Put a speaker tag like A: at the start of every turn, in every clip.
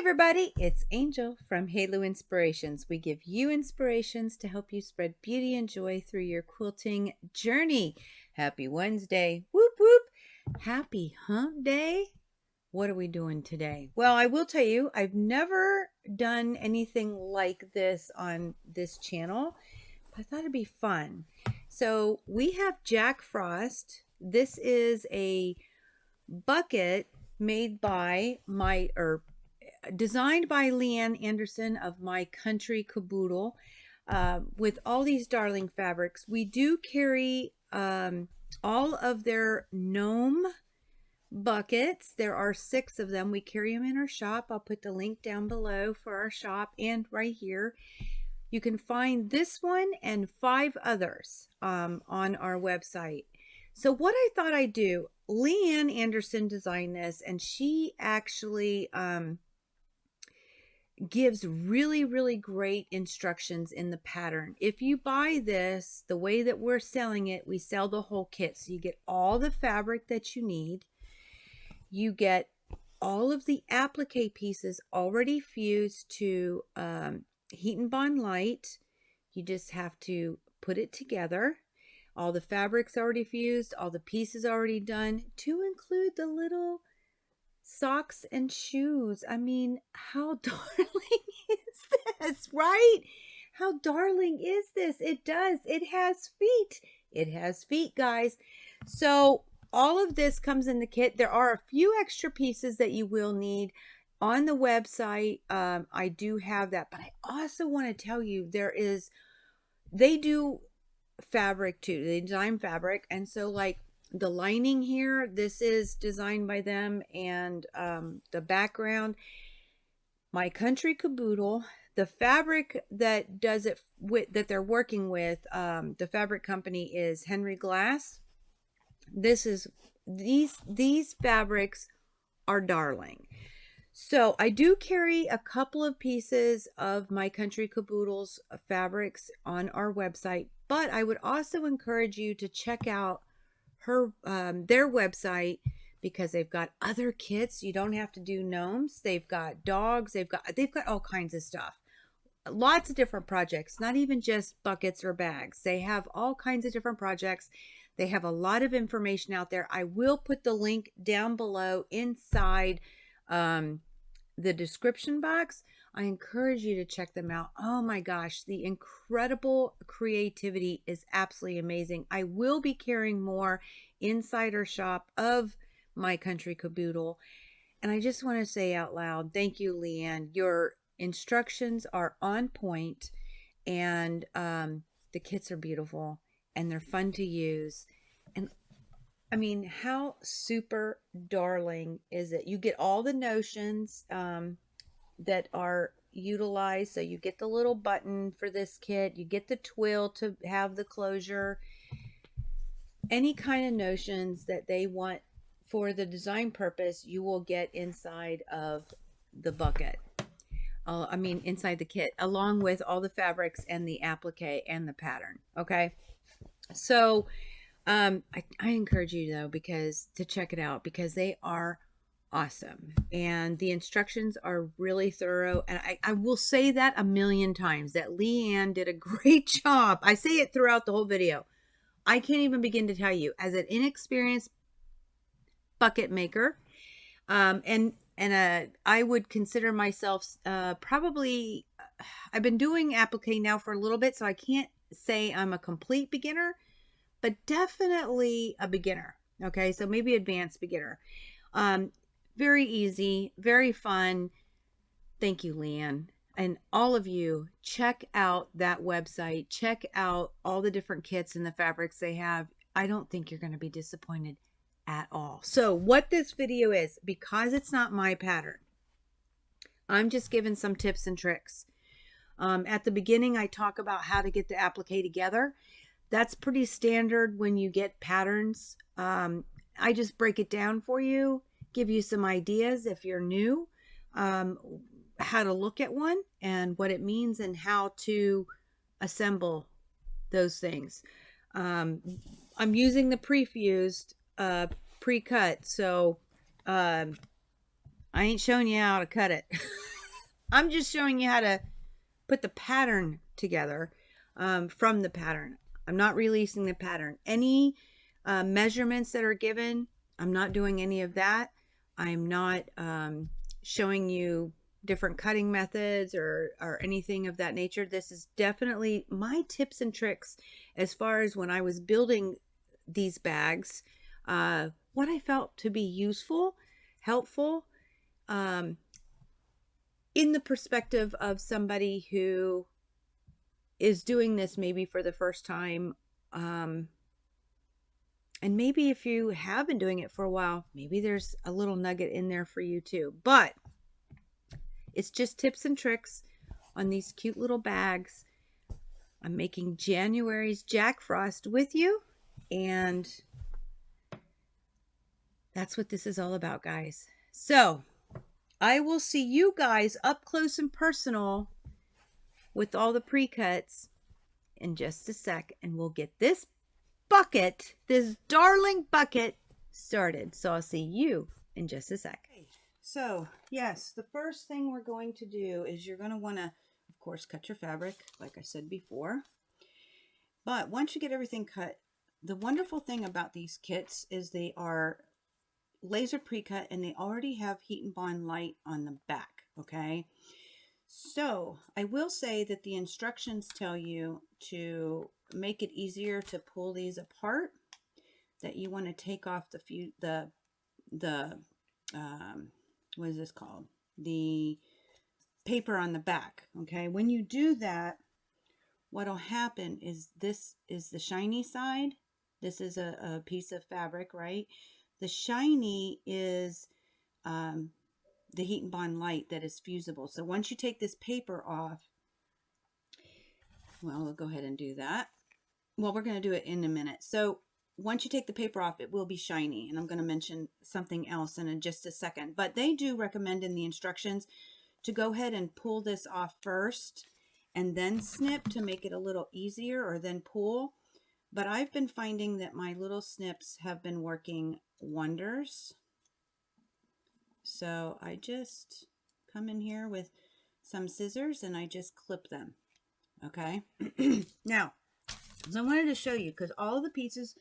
A: everybody, it's Angel from Halo Inspirations. We give you inspirations to help you spread beauty and joy through your quilting journey. Happy Wednesday. Whoop whoop. Happy hump day. What are we doing today? Well, I will tell you, I've never done anything like this on this channel. I thought it'd be fun. So we have Jack Frost. This is a bucket made by designed by Leanne Anderson of My Country Caboodle, with all these darling fabrics. We do carry all of their gnome buckets. There are 6 of them. We carry them in our shop. I'll put the link down below for our shop and right here. You can find this one and 5 others on our website. So what I thought I'd do, Leanne Anderson designed this, and she actually gives really great instructions in the pattern. If you buy this, the way that we're selling it, we sell the whole kit. So you get all the fabric that you need. You get all of the applique pieces already fused to Heat and Bond Light. You just have to put it together. All the fabric's already fused, all the pieces already done, to include the little socks and shoes. I mean, how darling is this, right? How darling is this? It does. It has feet. It has feet, guys. So all of this comes in the kit. There are a few extra pieces that you will need on the website. I do have that, but I also want to tell you they do fabric too. They design fabric, and so like the lining here, this is designed by them, and the background, My Country Caboodle. The fabric that does it with, that they're working with, the fabric company is Henry Glass. These fabrics are darling. So I do carry a couple of pieces of My Country Caboodle's fabrics on our website, but I would also encourage you to check out their website, because they've got other kits. You don't have to do gnomes. They've got dogs. They've got all kinds of stuff. Lots of different projects, not even just buckets or bags. They have all kinds of different projects. They have a lot of information out there. I will put the link down below inside the description box. I encourage you to check them out. Oh my gosh, the incredible creativity is absolutely amazing. I will be carrying more inside our shop of My Country Caboodle. And I just want to say out loud, thank you, Leanne. Your instructions are on point, and the kits are beautiful and they're fun to use. And I mean, how super darling is it? You get all the notions that are utilized. So you get the little button for this kit. You get the twill to have the closure. Any kind of notions that they want for the design purpose, you will get inside of the bucket. Inside the kit, along with all the fabrics and the applique and the pattern. Okay. So I encourage you though, to check it out, because they are awesome and the instructions are really thorough. And I will say that a million times, that Leanne did a great job. I say it throughout the whole video. I can't even begin to tell you, as an inexperienced bucket maker, and I would consider myself probably, I've been doing applique now for a little bit, so I can't say I'm a complete beginner, but definitely a beginner. Okay, so maybe advanced beginner. Very easy, very fun. Thank you, Leanne. And all of you, check out that website. Check out all the different kits and the fabrics they have. I don't think you're going to be disappointed at all. So what this video is, because it's not my pattern, I'm just giving some tips and tricks. At the beginning, I talk about how to get the applique together. That's pretty standard when you get patterns. I just break it down for you, give you some ideas if you're new, how to look at one and what it means and how to assemble those things. I'm using the pre-fused, pre-cut, so I ain't showing you how to cut it. I'm just showing you how to put the pattern together from the pattern. I'm not releasing the pattern. Any measurements that are given, I'm not doing any of that. I'm not showing you different cutting methods or anything of that nature. This is definitely my tips and tricks as far as when I was building these bags, what I felt to be useful, helpful, um, in the perspective of somebody who is doing this maybe for the first time. And maybe if you have been doing it for a while, maybe there's a little nugget in there for you too. But it's just tips and tricks on these cute little bags. I'm making January's Jack Frost with you. And that's what this is all about, guys. So I will see you guys up close and personal with all the pre-cuts in just a sec. And we'll get this bucket, this darling bucket, started. So I'll see you in just a sec. So yes, the first thing we're going to do is you're going to want to, of course, cut your fabric like I said before. But once you get everything cut, the wonderful thing about these kits is they are laser pre-cut and they already have heat and bond light on the back. Okay, so I will say that the instructions tell you to make it easier to pull these apart, that you want to take off the what is this called? The paper on the back. Okay, when you do that, what'll happen is this is the shiny side. This is a piece of fabric, right? The shiny is the heat and bond light that is fusible. So once you take this paper off, well, we'll go ahead and do that. Well, we're going to do it in a minute. So once you take the paper off, it will be shiny. And I'm going to mention something else in just a second. But they do recommend in the instructions to go ahead and pull this off first and then snip to make it a little easier, or then pull. But I've been finding that my little snips have been working wonders. So I just come in here with some scissors and I just clip them. Okay. Now, so I wanted to show you, because all the pieces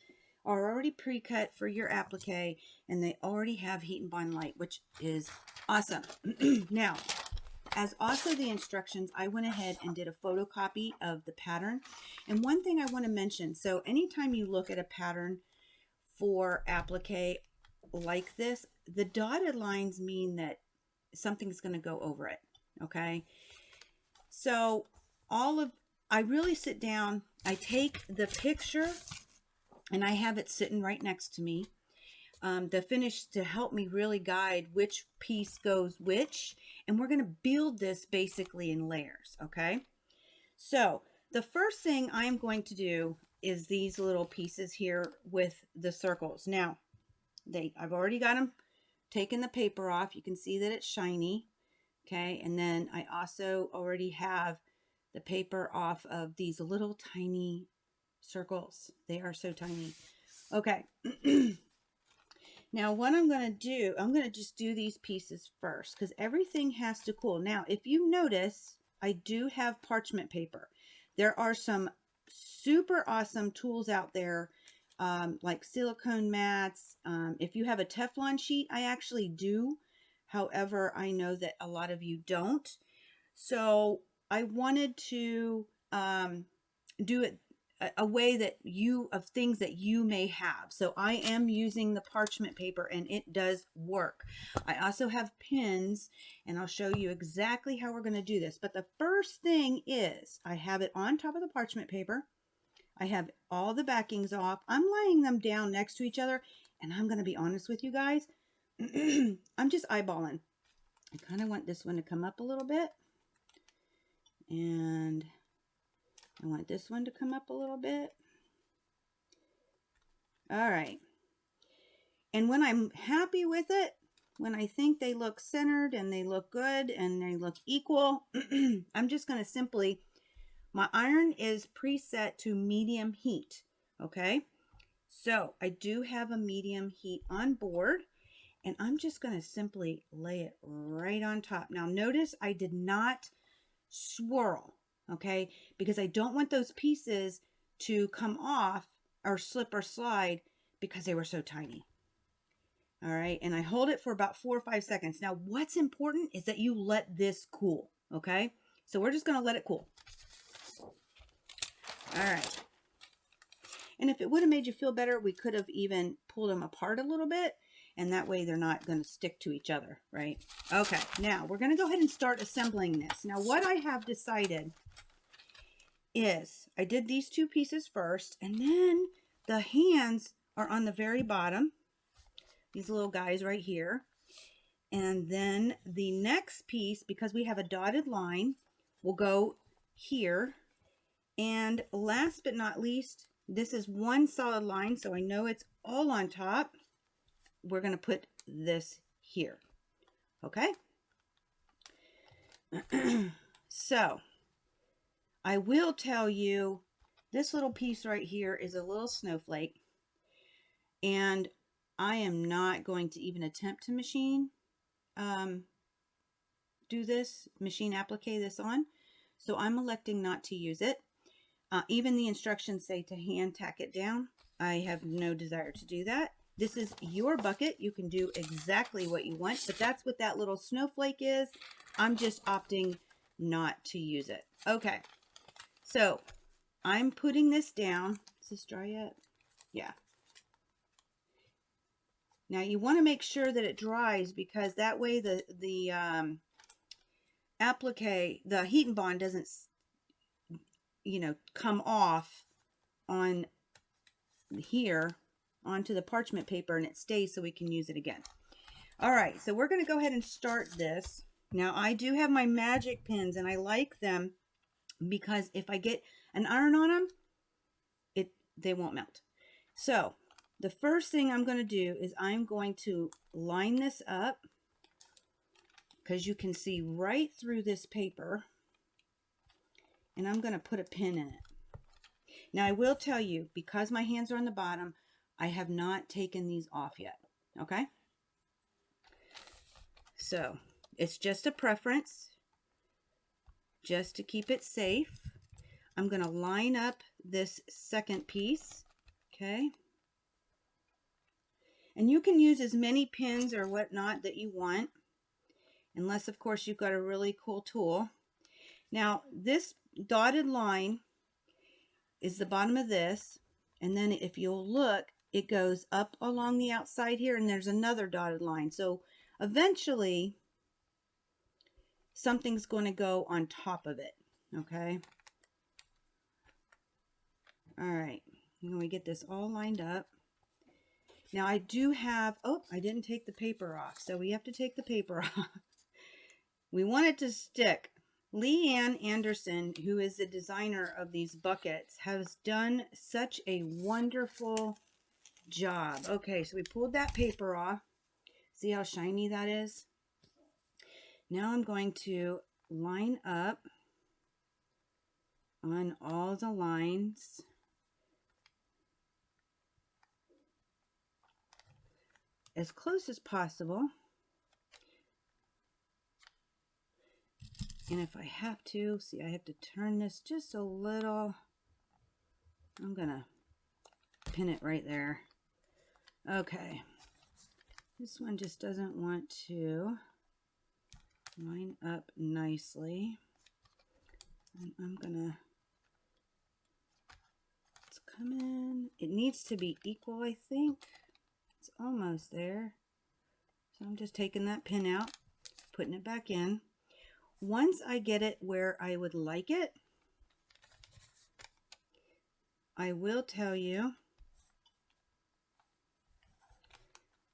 A: are already pre-cut for your applique and they already have heat and bond light, which is awesome. Now, as also the instructions, I went ahead and did a photocopy of the pattern. And one thing I want to mention, so anytime you look at a pattern for applique like this, the dotted lines mean that something's going to go over it. Okay. So I really sit down, I take the picture and I have it sitting right next to me. The finish to help me really guide which piece goes which. And we're going to build this basically in layers. Okay. So the first thing I'm going to do is these little pieces here with the circles. Now, I've already got them taken the paper off. You can see that it's shiny. Okay. And then I also already have the paper off of these little tiny circles. They are so tiny. Okay. Now what I'm going to do, I'm going to just do these pieces first because everything has to cool. Now, if you notice, I do have parchment paper. There are some super awesome tools out there, like silicone mats. If you have a Teflon sheet, I actually do. However, I know that a lot of you don't. So I wanted to do it a way that of things that you may have. So I am using the parchment paper and it does work. I also have pins and I'll show you exactly how we're going to do this. But the first thing is I have it on top of the parchment paper. I have all the backings off. I'm laying them down next to each other, and I'm going to be honest with you guys. I'm just eyeballing. I kind of want this one to come up a little bit. And I want this one to come up a little bit. All right. And when I'm happy with it, when I think they look centered and they look good and they look equal, I'm just going to simply, my iron is preset to medium heat. Okay. So I do have a medium heat on board. And I'm just going to simply lay it right on top. Now notice I did not swirl, okay? Because I don't want those pieces to come off or slip or slide because they were so tiny. All right, and I hold it for about 4 or 5 seconds. Now, what's important is that you let this cool, okay? So we're just going to let it cool. All right. And if it would have made you feel better, we could have even pulled them apart a little bit, and that way they're not going to stick to each other, right? Okay, now we're going to go ahead and start assembling this. Now, what I have decided is I did these 2 pieces first, and then the hands are on the very bottom. These little guys right here. And then the next piece, because we have a dotted line, will go here. And last but not least, this is one solid line, so I know it's all on top. We're going to put this here. Okay? So, I will tell you, this little piece right here is a little snowflake. And I am not going to even attempt to machine applique this on. So I'm electing not to use it. Even the instructions say to hand tack it down. I have no desire to do that. This is your bucket. You can do exactly what you want, but that's what that little snowflake is. I'm just opting not to use it. Okay, so I'm putting this down. Is this dry yet? Yeah. Now you want to make sure that it dries, because that way the applique, the heat and bond doesn't, come off on here onto the parchment paper, and it stays so we can use it again. All right, so we're going to go ahead and start this. Now I do have my magic pins, and I like them because if I get an iron on them, they won't melt. So the first thing I'm going to do is I'm going to line this up, because you can see right through this paper, and I'm going to put a pin in it. Now I will tell you, because my hands are on the bottom, I have not taken these off yet. Okay? So it's just a preference, just to keep it safe. I'm going to line up this second piece. Okay? And you can use as many pins or whatnot that you want, unless of course you've got a really cool tool. Now this dotted line is the bottom of this, and then if you'll look, it goes up along the outside here, and there's another dotted line. So eventually something's going to go on top of it. Okay? All right, and we get this all lined up. Now I do have, I didn't take the paper off, so we have to take the paper off. We want it to stick. Leanne Anderson, who is the designer of these buckets, has done such a wonderful job. Okay, so we pulled that paper off. See how shiny that is? Now I'm going to line up on all the lines. As close as possible. And if I have to, see, I have to turn this just a little. I'm going to pin it right there. Okay. This one just doesn't want to line up nicely. And I'm going to, let's come in. It needs to be equal, I think. It's almost there. So I'm just taking that pin out, putting it back in. Once I get it where I would like it, I will tell you,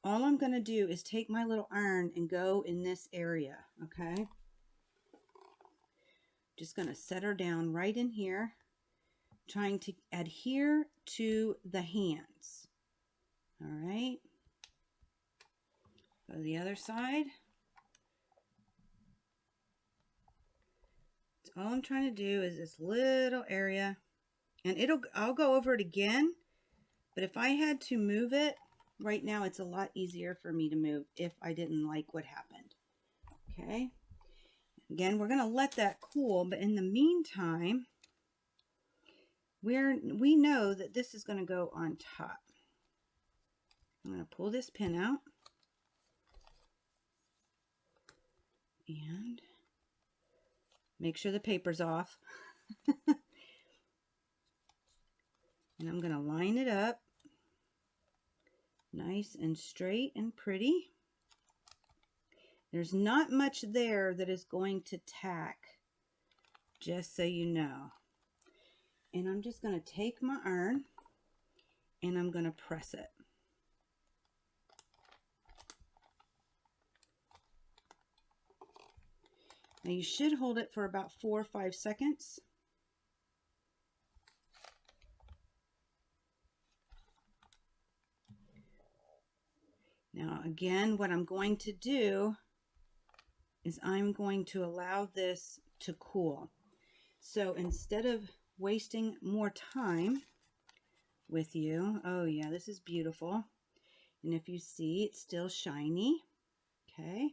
A: all I'm going to do is take my little iron and go in this area, okay? Just going to set her down right in here, trying to adhere to the hands. All right. Go to the other side. All I'm trying to do is this little area, and I'll go over it again, but if I had to move it, right now it's a lot easier for me to move if I didn't like what happened. Okay. Again, we're going to let that cool, but in the meantime, we know that this is going to go on top. I'm going to pull this pin out and make sure the paper's off. And I'm going to line it up nice and straight and pretty. There's not much there that is going to tack, just so you know. And I'm just going to take my iron and I'm going to press it. Now you should hold it for about 4 or 5 seconds. Now again, what I'm going to do is I'm going to allow this to cool. So instead of wasting more time with you, oh yeah, this is beautiful. And if you see, it's still shiny. Okay.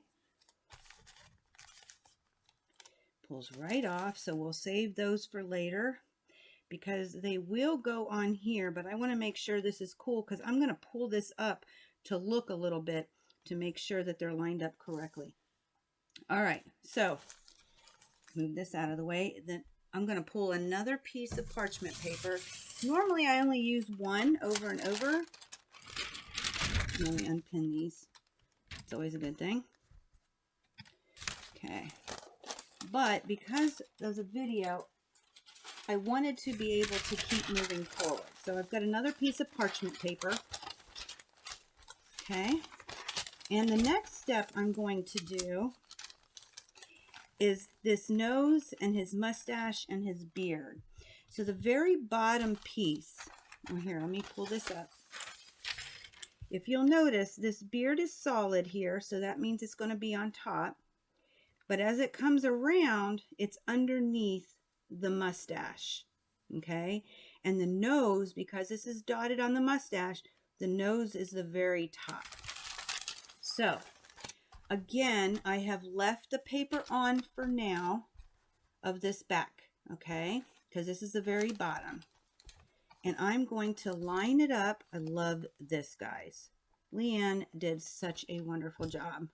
A: Pulls right off, so we'll save those for later because they will go on here, but I want to make sure this is cool because I'm going to pull this up to look a little bit to make sure that they're lined up correctly. All right, so move this out of the way. Then I'm going to pull another piece of parchment paper. Normally I only use one over and over. Let me unpin these. It's always a good thing. Okay. But because of the video, I wanted to be able to keep moving forward. So I've got another piece of parchment paper. Okay. And the next step I'm going to do is this nose and his mustache and his beard. So the very bottom piece, oh, here, let me pull this up. If you'll notice, this beard is solid here, so that means it's going to be on top. But as it comes around, it's underneath the mustache, okay? And the nose, because this is dotted on the mustache, the nose is the very top. So, again, I have left the paper on for now of this back, okay? Because this is the very bottom. And I'm going to line it up. I love this, guys. Leanne did such a wonderful job.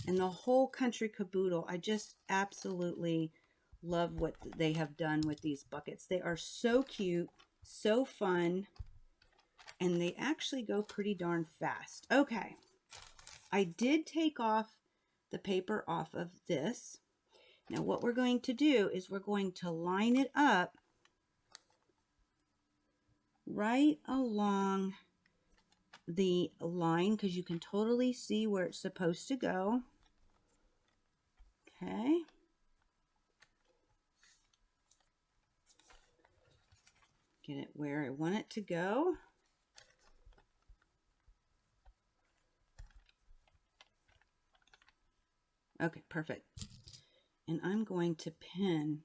A: And the Whole Country Caboodle, I just absolutely love what they have done with these buckets. They are so cute, so fun, and they actually go pretty darn fast. Okay, I did take off the paper off of this. Now what we're going to do is we're going to line it up right along the line because you can totally see where it's supposed to go. Okay. Get it where I want it to go. Okay, perfect. And I'm going to pin,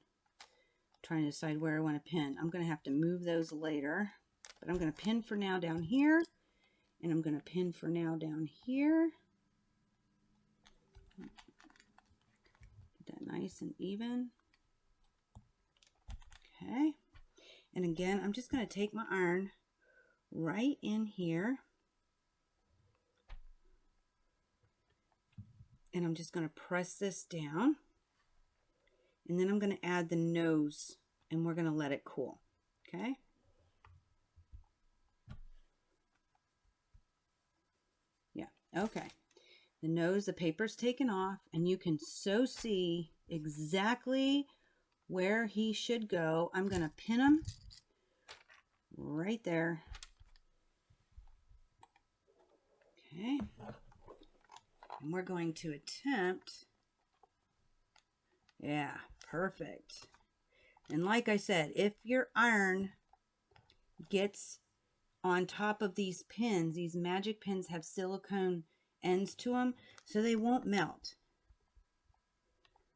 A: trying to decide where I want to pin. I'm going to have to move those later, but I'm going to pin for now down here, and I'm going to pin for now down here. Get that nice and even. Okay. And again, I'm just going to take my iron right in here. And I'm just going to press this down. And then I'm going to add the nose and we're going to let it cool. Okay. Yeah. Okay. The nose, the paper's taken off and you can so see exactly where he should go. I'm going to pin him right there. Okay. And we're going to attempt, yeah, perfect. And like I said, if your iron gets on top of these pins, these magic pins have silicone ends to them, so they won't melt.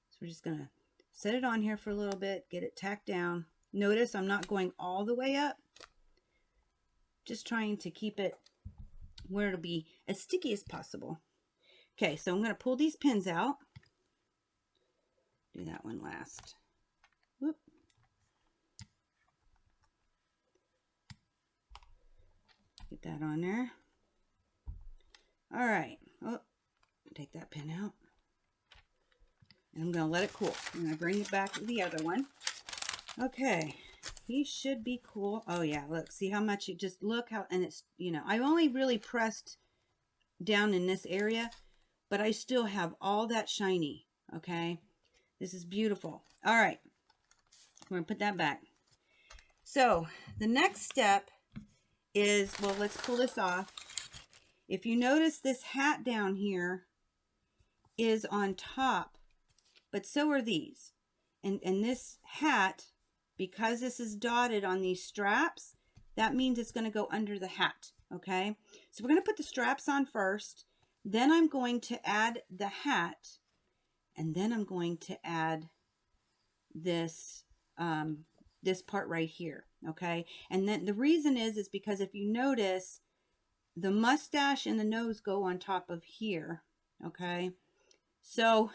A: So we're just going to set it on here for a little bit, get it tacked down. Notice I'm not going all the way up, just trying to keep it where it'll be as sticky as possible. Okay, so I'm going to pull these pins out. Do that one last. Whoop. Get that on there. All right. Oh, take that pin out. And I'm going to let it cool. I'm going to bring it back to the other one. Okay. He should be cool. Oh yeah, look, see how much it just, look how, and it's, you know, I only really pressed down in this area, but I still have all that shiny. Okay. This is beautiful. All right. We're going to put that back. So the next step is, well, let's pull this off. If you notice, this hat down here is on top, but so are these. And this hat, because this is dotted on these straps, that means it's going to go under the hat. Okay. So we're going to put the straps on first. Then I'm going to add the hat. And then I'm going to add this, this part right here. Okay. And then the reason is because if you notice, the mustache and the nose go on top of here. Okay. So,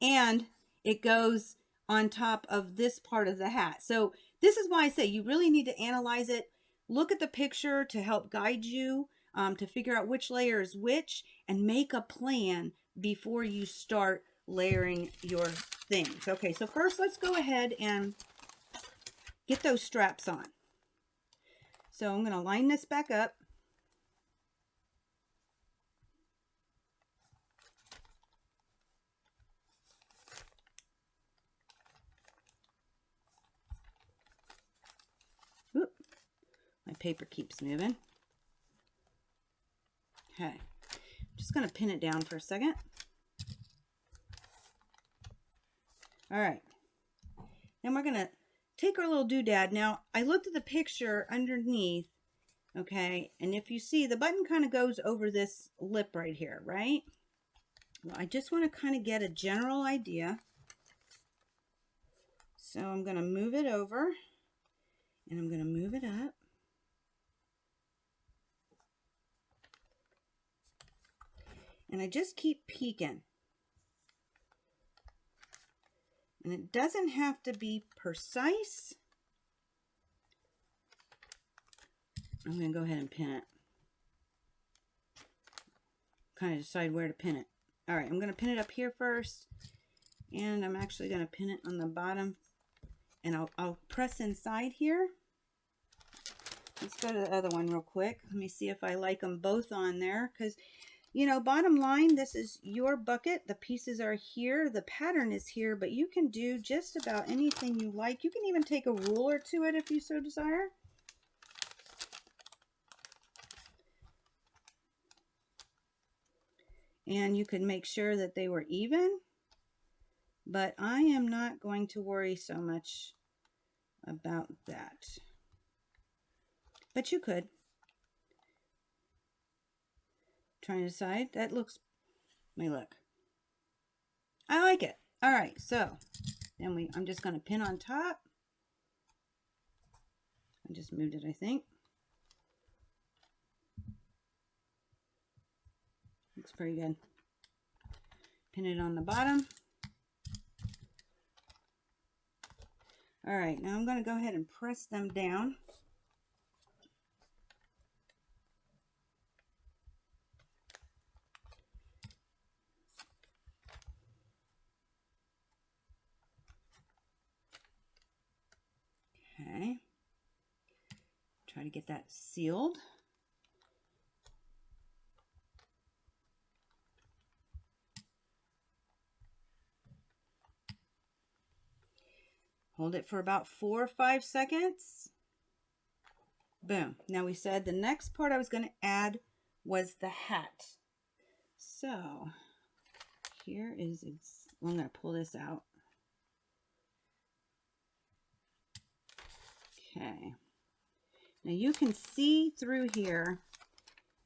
A: and it goes on top of this part of the hat. So this is why I say you really need to analyze it. Look at the picture to help guide you to figure out which layer is which, and make a plan before you start layering your things. Okay, so first let's go ahead and get those straps on. So I'm going to line this back up. Oop, my paper keeps moving. Okay, I'm just going to pin it down for a second. All right, then we're going to take our little doodad. Now, I looked at the picture underneath, okay, and if you see, the button kind of goes over this lip right here, right? Well, I just want to kind of get a general idea. So I'm going to move it over, and I'm going to move it up. And I just keep peeking. And it doesn't have to be precise. I'm going to go ahead and pin it. Kind of decide where to pin it. All right, I'm going to pin it up here first. And I'm actually going to pin it on the bottom. And I'll press inside here. Let's go to the other one real quick. Let me see if I like them both on there. Because, you know, bottom line, this is your bucket. The pieces are here. The pattern is here. But you can do just about anything you like. You can even take a ruler to it if you so desire. And you can make sure that they were even. But I am not going to worry so much about that. But you could. Trying to decide. That looks, let me look. I like it. All right, so then I'm just going to pin on top. I just moved it, I think. Looks pretty good. Pin it on the bottom. All right, now I'm going to go ahead and press them down. Okay. Try to get that sealed. Hold it for about 4 or 5 seconds. Boom. Now we said the next part I was going to add was the hat. So here is, I'm going to pull this out. Okay. Now you can see through here,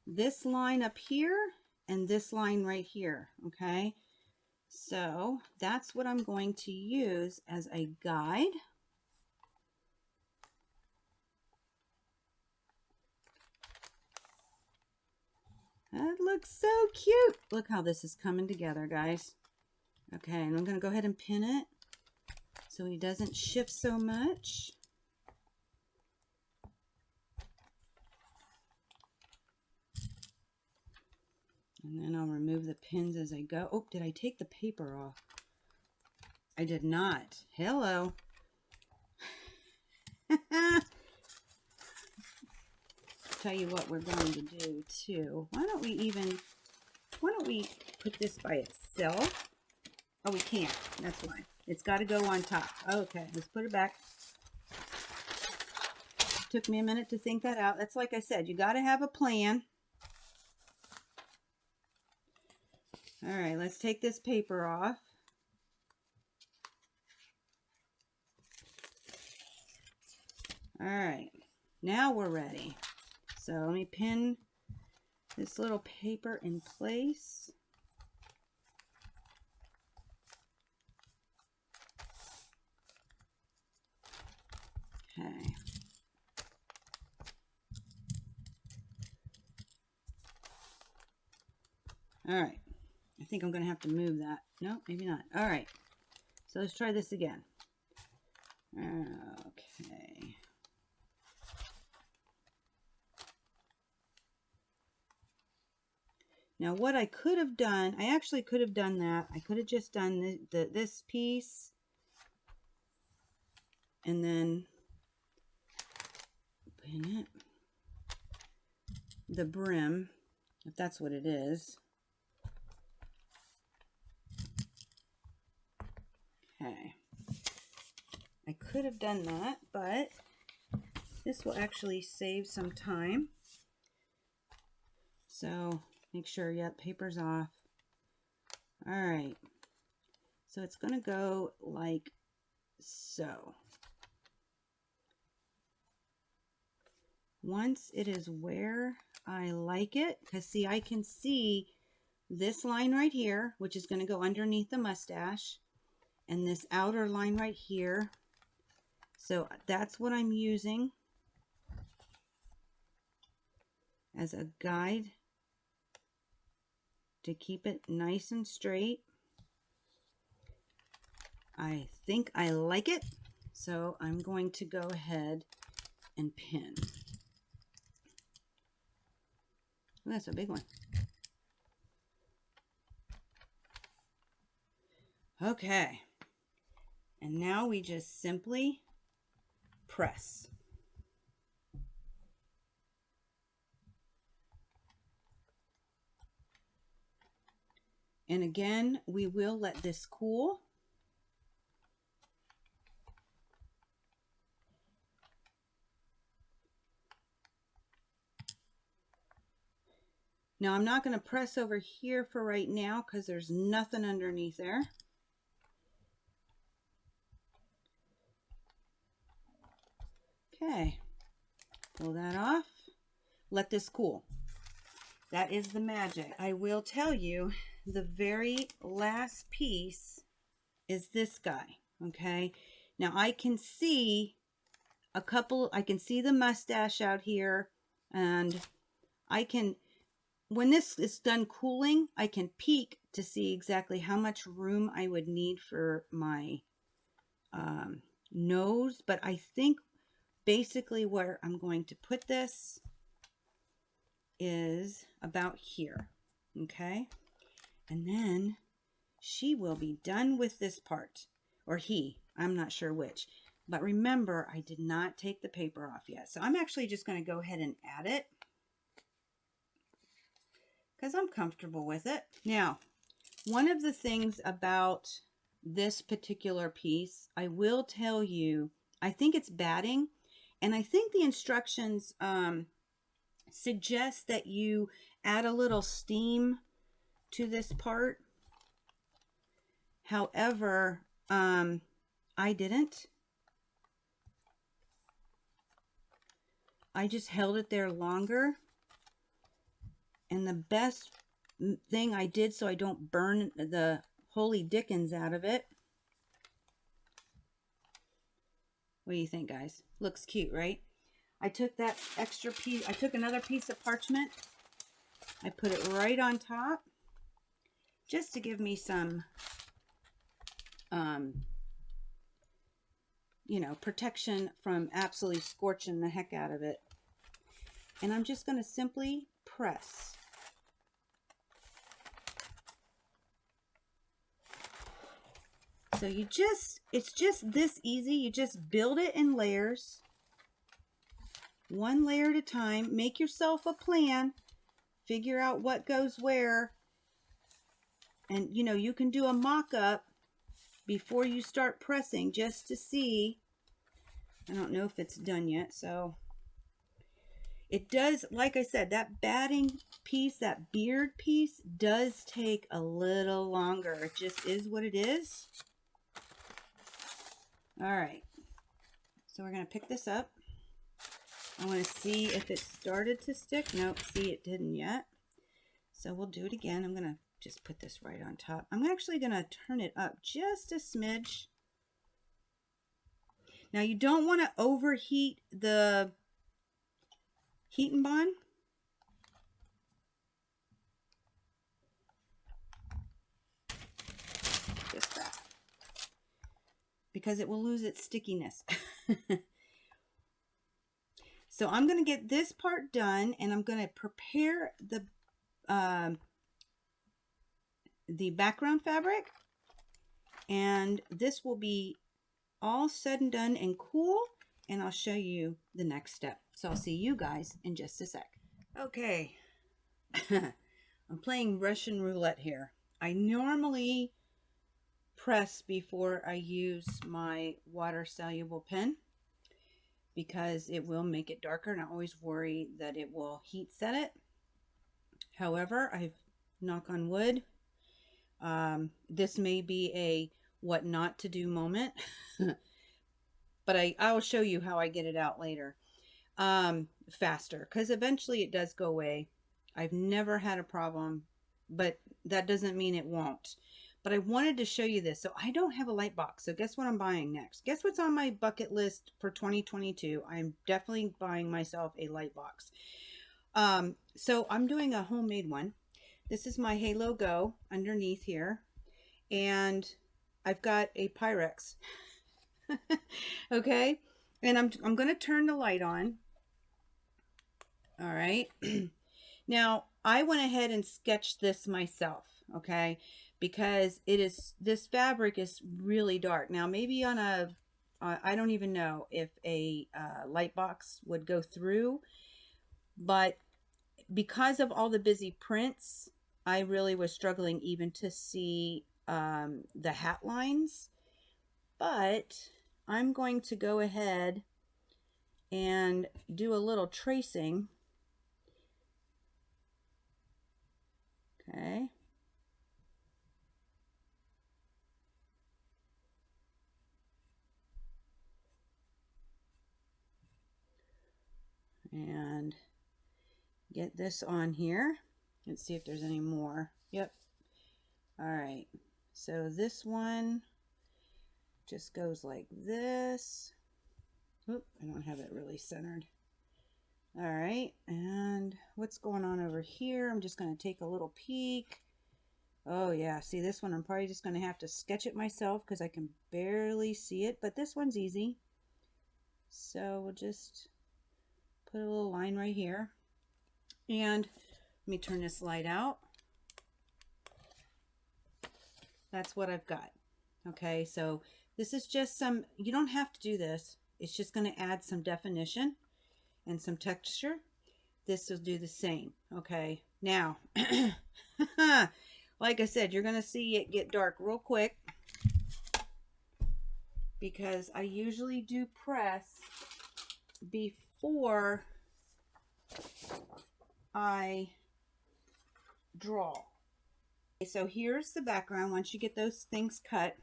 A: this line up here and this line right here. Okay. So that's what I'm going to use as a guide. That looks so cute. Look how this is coming together, guys. Okay, and I'm going to go ahead and pin it so he doesn't shift so much. And then I'll remove the pins as I go. Oh, did I take the paper off? I did not. Hello. Tell you what we're going to do too. Why don't we put this by itself? Oh, we can't. That's why. It's got to go on top. Okay, let's put it back. Took me a minute to think that out. That's like I said, you got to have a plan. All right, let's take this paper off. All right, now we're ready. So let me pin this little paper in place. Okay. All right. I think I'm going to have to move that. No, maybe not. All right. So let's try this again. Okay. Now what I could have done, I actually could have done that. I could have just done this piece and then pin it, the brim, if that's what it is. Okay. I could have done that, but this will actually save some time. So make sure, yeah, paper's off. All right. So it's going to go like so. Once it is where I like it, because see, I can see this line right here, which is going to go underneath the mustache, and this outer line right here. So that's what I'm using as a guide to keep it nice and straight. I think I like it, so I'm going to go ahead and pin. Oh, that's a big one. Okay, and now we just simply press. And again, we will let this cool. Now I'm not going to press over here for right now because there's nothing underneath there. Okay, pull that off. Let this cool. That is the magic. I will tell you, the very last piece is this guy, okay? Now I can see I can see the mustache out here, and I can, when this is done cooling, I can peek to see exactly how much room I would need for my nose, but I think basically where I'm going to put this is about here, okay? And then she will be done with this part, or he, I'm not sure which. But remember, I did not take the paper off yet. So I'm actually just going to go ahead and add it because I'm comfortable with it. Now, one of the things about this particular piece, I will tell you, I think it's batting, and I think the instructions suggest that you add a little steam to this part. However, I didn't. I just held it there longer. And the best thing I did so I don't burn the holy dickens out of it. What do you think, guys? Looks cute, right? I took that extra piece, I took another piece of parchment I put it right on top just to give me some, you know, protection from absolutely scorching the heck out of it. And I'm just going to simply press. So it's just this easy. You just build it in layers, one layer at a time. Make yourself a plan, figure out what goes where. And you know, you can do a mock-up before you start pressing just to see. I don't know if it's done yet, so it does, like I said, that batting piece, that beard piece does take a little longer. It just is what it is. All right, so we're going to pick this up. I want to see if it started to stick. Nope, see, it didn't yet. So we'll do it again. I'm going to just put this right on top. I'm actually going to turn it up just a smidge. Now you don't want to overheat the heat and bond. Just that. Because it will lose its stickiness. So I'm going to get this part done, and I'm going to prepare the background fabric, and this will be all said and done and cool, and I'll show you the next step. So I'll see you guys in just a sec. Okay. I'm playing Russian roulette here. I normally press before I use my water soluble pen because it will make it darker, and I always worry that it will heat set it. However, I've, knock on wood, this may be a what not to do moment, but I will show you how I get it out later faster, because eventually it does go away. I've never had a problem, but that doesn't mean it won't. But I wanted to show you this. So I don't have a light box. So guess what I'm buying next? Guess what's on my bucket list for 2022? I'm definitely buying myself a light box. So I'm doing a homemade one. This is my Halo Go underneath here. And I've got a Pyrex. Okay. And I'm going to turn the light on. All right. Now, I went ahead and sketched this myself. Okay. Because this fabric is really dark. Now, maybe on a, I don't even know if a light box would go through, but because of all the busy prints, I really was struggling even to see the hat lines. But I'm going to go ahead and do a little tracing. Okay. And get this on here. Let's see if there's any more. Yep. All right. So this one just goes like this. Oop, I don't have it really centered. All right. And what's going on over here? I'm just going to take a little peek. Oh yeah. See, this one I'm probably just going to have to sketch it myself because I can barely see it, but this one's easy. So we'll just put a little line right here. And let me turn this light out. That's what I've got. Okay, so this is just some, you don't have to do this. It's just going to add some definition and some texture. This will do the same. Okay, now, like I said, you're going to see it get dark real quick because I usually do press before I draw. Okay, so here's the background once you get those things cut.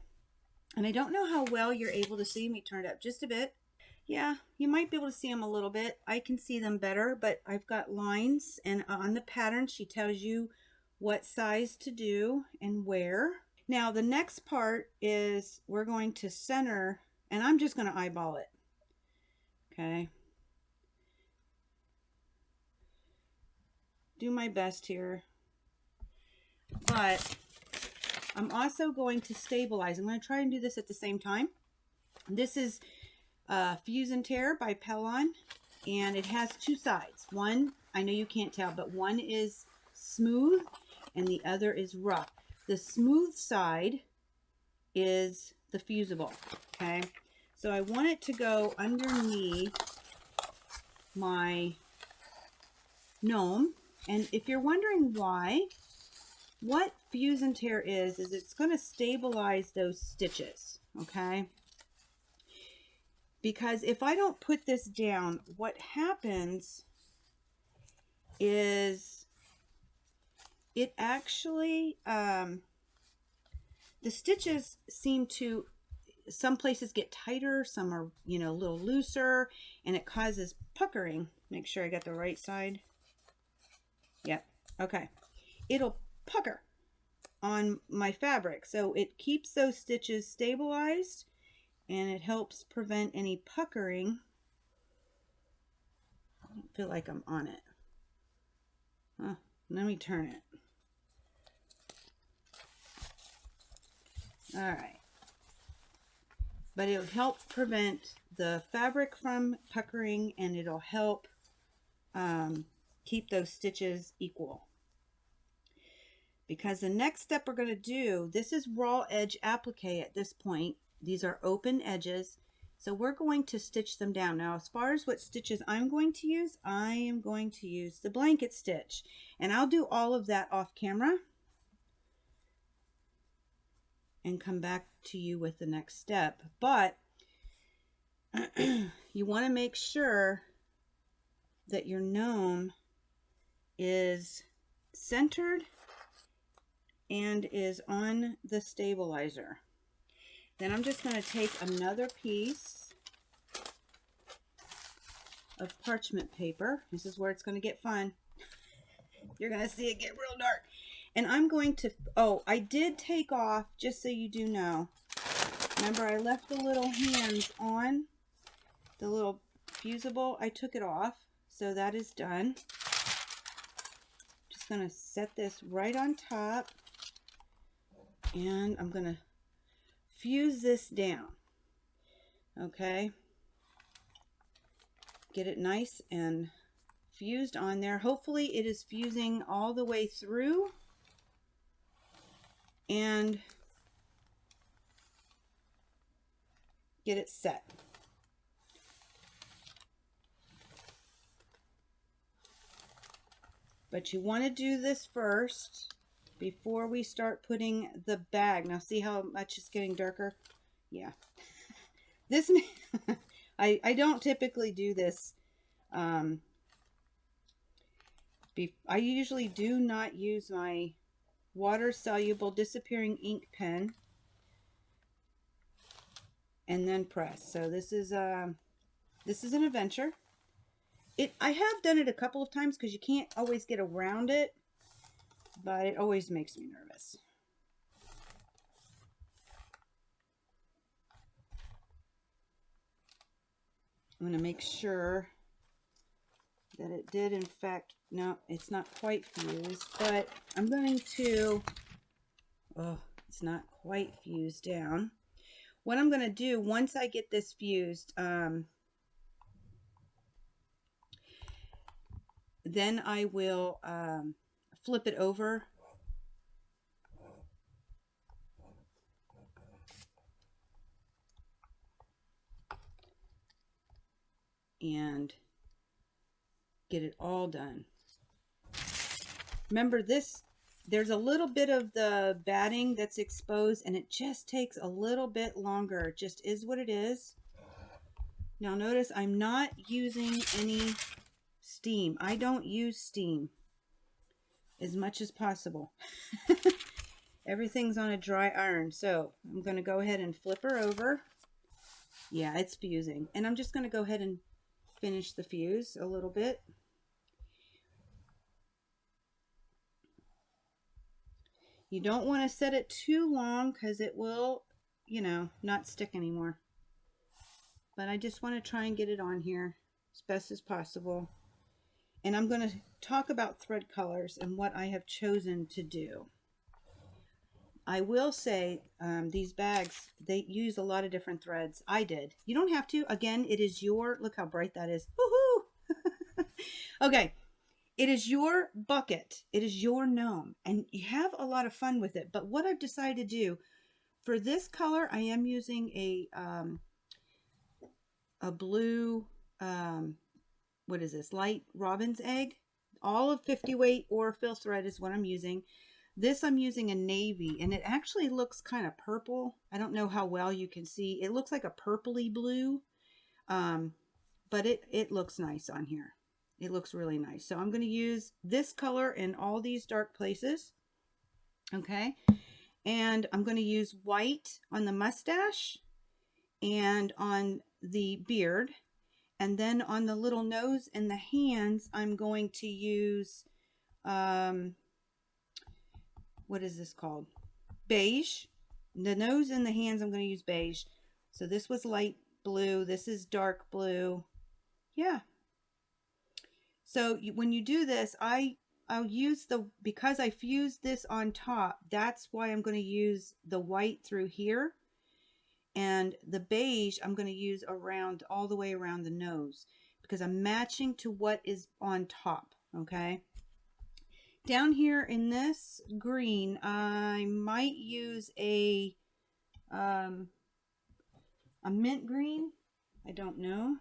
A: And I don't know how well you're able to see. Me turn it up just a bit. Yeah, you might be able to see them a little bit. I can see them better, but I've got lines, and on the pattern she tells you what size to do and where. Now the next part is we're going to center, and I'm just going to eyeball it. Okay. do my best here. But I'm also going to stabilize. I'm going to try and do this at the same time. This is Fuse and Tear by Pellon, and it has two sides. One, I know you can't tell, but one is smooth and the other is rough. The smooth side is the fusible, okay? So I want it to go underneath my gnome. And if you're wondering why, what Fuse and Tear is it's going to stabilize those stitches, okay? Because if I don't put this down, what happens is it actually, the stitches seem to, some places get tighter, some are, you know, a little looser, and it causes puckering. Make sure I got the right side. Yep. Okay. It'll pucker on my fabric. So it keeps those stitches stabilized and it helps prevent any puckering. I don't feel like I'm on it. Let me turn it. All right. But it'll help prevent the fabric from puckering, and it'll help keep those stitches equal. Because the next step we're going to do, this is raw edge applique at this point. These are open edges. So we're going to stitch them down. Now, as far as what stitches I'm going to use, I am going to use the blanket stitch. And I'll do all of that off camera and come back to you with the next step. But you want to make sure that your gnome is centered and is on the stabilizer. Then I'm just going to take another piece of parchment paper. This is where it's going to get fun. You're going to see it get real dark. And I'm going to, oh, I did take off, just so you do know. Remember, I left the little hands on the little fusible. I took it off, so that is done. Just going to set this right on top. And I'm going to fuse this down. Okay. Get it nice and fused on there. Hopefully it is fusing all the way through. And get it set. But you want to do this first before we start putting the bag. Now see how much it's getting darker? Yeah. This, I don't typically do this. I usually do not use my water soluble disappearing ink pen and then press. So this is an adventure. I have done it a couple of times because you can't always get around it, but it always makes me nervous. I'm going to make sure that it did, in fact, no, it's not quite fused, but I'm going to, oh, it's not quite fused down. What I'm going to do, once I get this fused, then I will flip it over and get it all done. Remember this, there's a little bit of the batting that's exposed and it just takes a little bit longer. It just is what it is. Now notice I'm not using any steam. I don't use steam as much as possible. Everything's on a dry iron. So I'm going to go ahead and flip her over. Yeah, it's fusing. And I'm just going to go ahead and finish the fuse a little bit. You don't want to set it too long because it will, you know, not stick anymore. But I just want to try and get it on here as best as possible. And I'm going to talk about thread colors and what I have chosen to do. I will say these bags, they use a lot of different threads. I did. You don't have to. Again, it is your, look how bright that is. Woohoo! Okay. It is your bucket. It is your gnome. And you have a lot of fun with it. But what I've decided to do, for this color, I am using a blue, what is this, light robin's egg. All of 50 weight or fill thread is what I'm using. This I'm using a navy, and it actually looks kind of purple. I don't know how well you can see. It looks like a purpley blue, but it looks nice on here. It looks really nice. So I'm going to use this color in all these dark places. Okay. And I'm going to use white on the mustache and on the beard. And then on the little nose and the hands, I'm going to use, what is this called? Beige. The nose and the hands, I'm going to use beige. So this was light blue. This is dark blue. Yeah. So when you do this, I'll use because I fused this on top, that's why I'm going to use the white through here. And the beige I'm going to use around, all the way around the nose, because I'm matching to what is on top. Okay. Down here in this green, I might use a mint green. I don't know.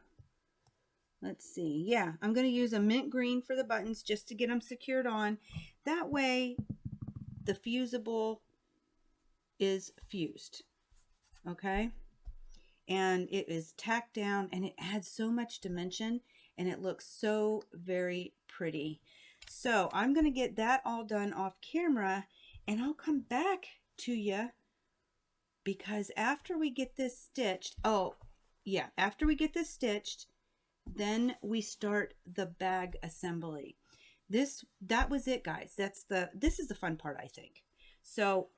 A: Let's see. Yeah, I'm going to use a mint green for the buttons just to get them secured on. That way, the fusible is fused. Okay. And it is tacked down, and it adds so much dimension, and it looks so very pretty. So I'm going to get that all done off camera, and I'll come back to you, because after we get this stitched, after we get this stitched, then we start the bag assembly. That was it, guys. This is the fun part, I think. So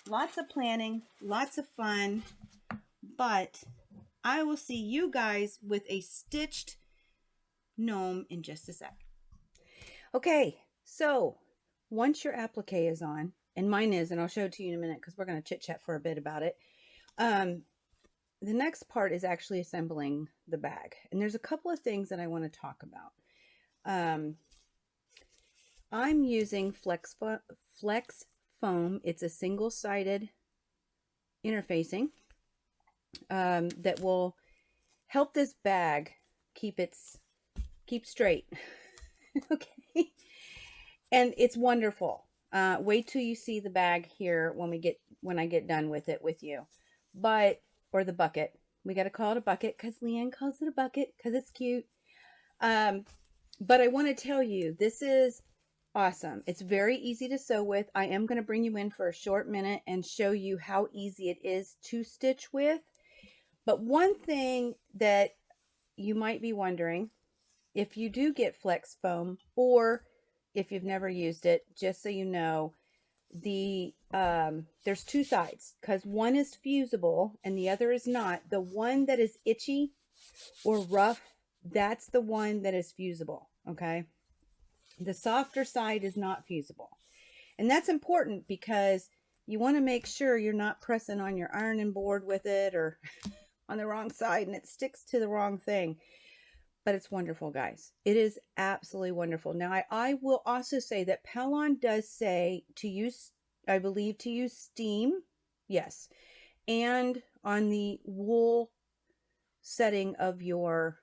A: lots of planning, lots of fun, but I will see you guys with a stitched gnome in just a sec. Okay, so once your applique is on, and mine is, and I'll show it to you in a minute because we're going to chit chat for a bit about it. The next part is actually assembling the bag. And there's a couple of things that I want to talk about. I'm using Flex Foam. It's a single-sided interfacing that will help this bag keep straight. Okay. And it's wonderful. Wait till you see the bag here when I get done with it with you. Or the bucket. We got to call it a bucket because Leanne calls it a bucket because it's cute. But I want to tell you, this is awesome. It's very easy to sew with. I am going to bring you in for a short minute and show you how easy it is to stitch with. But one thing that you might be wondering, if you do get Flex Foam, or if you've never used it, just so you know, there's two sides, because one is fusible and the other is not. The one that is itchy or rough, that's the one that is fusible. Okay. The softer side is not fusible. And that's important because you want to make sure you're not pressing on your ironing board with it or on the wrong side and it sticks to the wrong thing. But it's wonderful, guys. It is absolutely wonderful. Now, I will also say that Pellon does say to use, I believe, to use steam. Yes. And on the wool setting of your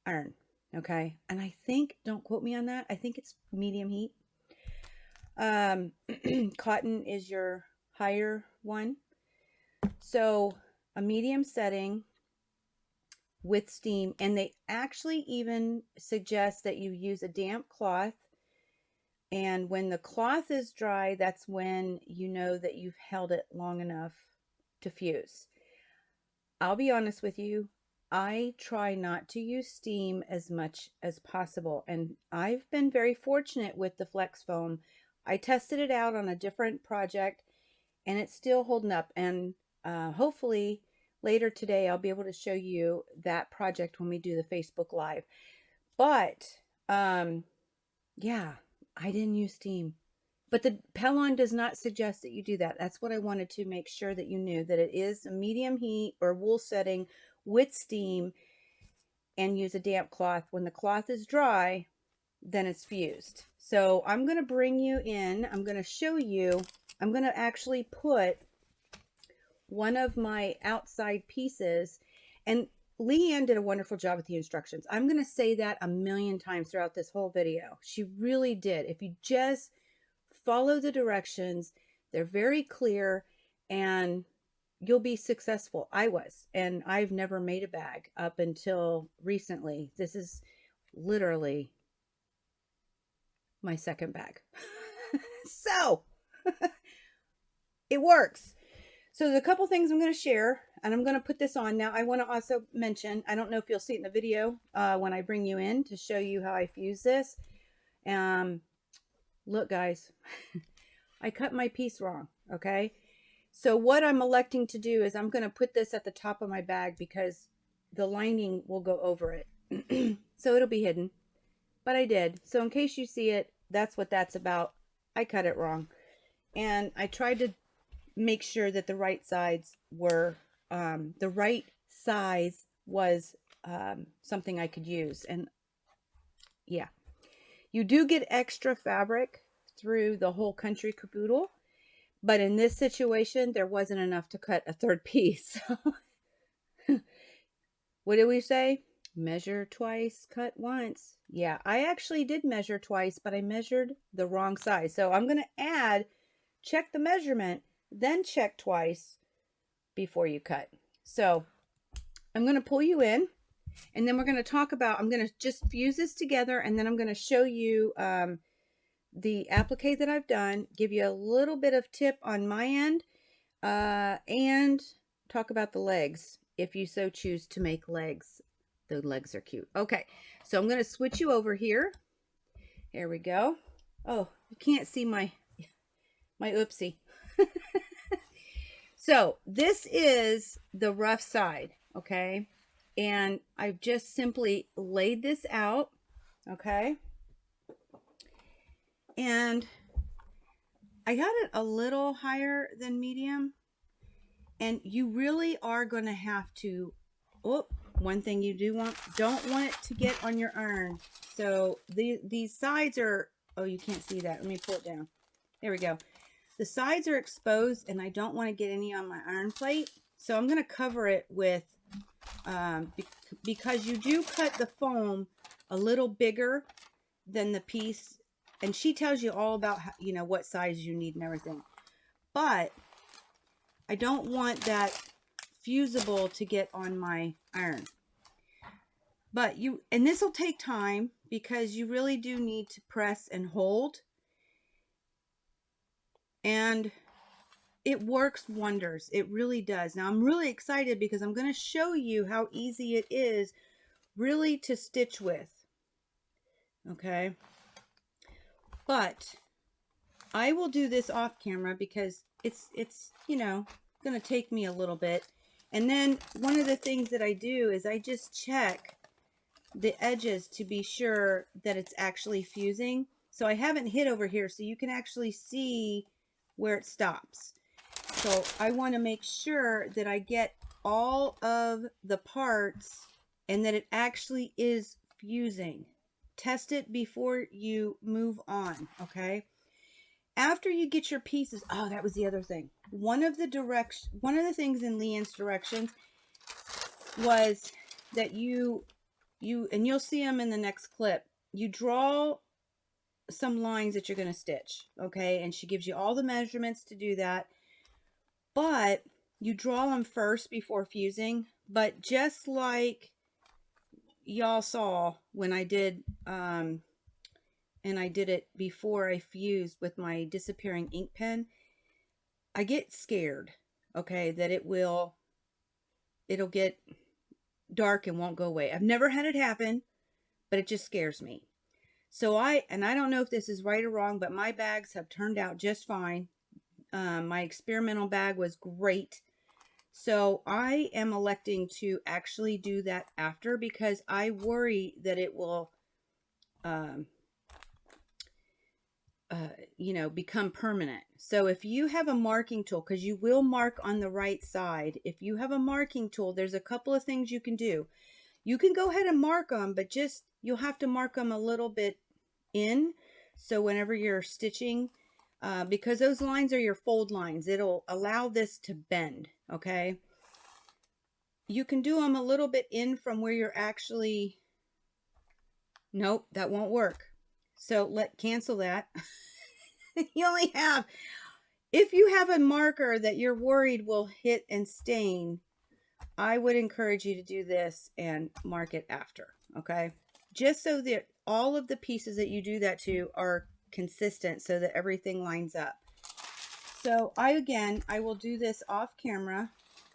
A: iron. Okay. And I think, don't quote me on that, I think it's medium heat. Cotton is your higher one. So a medium setting with steam, and they actually even suggest that you use a damp cloth, and when the cloth is dry, that's when you know that you've held it long enough to fuse. I'll be honest with you, I try not to use steam as much as possible, and I've been very fortunate with the Flex Foam. I tested it out on a different project and it's still holding up, and hopefully later today, I'll be able to show you that project when we do the Facebook Live. But, yeah, I didn't use steam. But the Pellon does not suggest that you do that. That's what I wanted to make sure that you knew, that it is a medium heat or wool setting with steam, and use a damp cloth. When the cloth is dry, then it's fused. So I'm going to bring you in. I'm going to show you. I'm going to actually put one of my outside pieces, and Leanne did a wonderful job with the instructions. I'm going to say that a million times throughout this whole video. She really did. If you just follow the directions, they're very clear, and you'll be successful. I was, and I've never made a bag up until recently. This is literally my second bag. So it works. So there's a couple things I'm going to share, and I'm going to put this on. Now, I want to also mention, I don't know if you'll see it in the video when I bring you in to show you how I fuse this. Look, guys, I cut my piece wrong, okay? So what I'm electing to do is I'm going to put this at the top of my bag because the lining will go over it. So it'll be hidden. But I did. So in case you see it, that's what that's about. I cut it wrong. And I tried to make sure that the right sides were, the right size was something I could use. And yeah, you do get extra fabric through the Whole Country Caboodle. But in this situation, there wasn't enough to cut a third piece. What did we say? Measure twice, cut once. Yeah, I actually did measure twice, but I measured the wrong size. So I'm going to add, check the measurement, then check twice before you cut. So I'm going to pull you in, and then we're going to talk about, I'm going to just fuse this together, and then I'm going to show you the applique that I've done, give you a little bit of tip on my end, and talk about the legs if you so choose to make legs. The legs are cute. Okay, so I'm going to switch you over here. Here we go. Oh, you can't see my oopsie. So this is the rough side, okay? And I've just simply laid this out, okay? And I got it a little higher than medium. And you really are going to have to, oh, one thing you don't want it to get on your iron. So these sides are, oh, you can't see that. Let me pull it down. There we go. The sides are exposed, and I don't want to get any on my iron plate. So I'm going to cover it with, because you do cut the foam a little bigger than the piece. And she tells you all about, how, you know, what size you need and everything. But I don't want that fusible to get on my iron. But and this will take time because you really do need to press and hold. And it works wonders. It really does. Now I'm really excited because I'm going to show you how easy it is really to stitch with. Okay. But I will do this off camera because it's you know, going to take me a little bit. And then one of the things that I do is I just check the edges to be sure that it's actually fusing. So I haven't hit over here so you can actually see where it stops. So I want to make sure that I get all of the parts and that it actually is fusing. Test it before you move on, okay? After you get your pieces, oh, that was the other thing. One of the things in Leanne's directions was that you and you'll see them in the next clip. You draw some lines that you're going to stitch, okay? And she gives you all the measurements to do that. But you draw them first before fusing. But just like y'all saw when I did, and I did it before I fused with my disappearing ink pen, I get scared, okay, that it'll get dark and won't go away. I've never had it happen, but it just scares me. So I don't know if this is right or wrong, but my bags have turned out just fine. My experimental bag was great. So I am electing to actually do that after because I worry that it will um, you know, become permanent. So if you have a marking tool, because you will mark on the right side, if you have a marking tool, there's a couple of things you can do. You can go ahead and mark them, but just you'll have to mark them a little bit in. So whenever you're stitching, because those lines are your fold lines, it'll allow this to bend, okay? You can do them a little bit in from where you're actually, nope, that won't work. So cancel that. You only have, if you have a marker that you're worried will hit and stain, I would encourage you to do this and mark it after, okay? Just so that all of the pieces that you do that to are consistent so that everything lines up. So I will do this off camera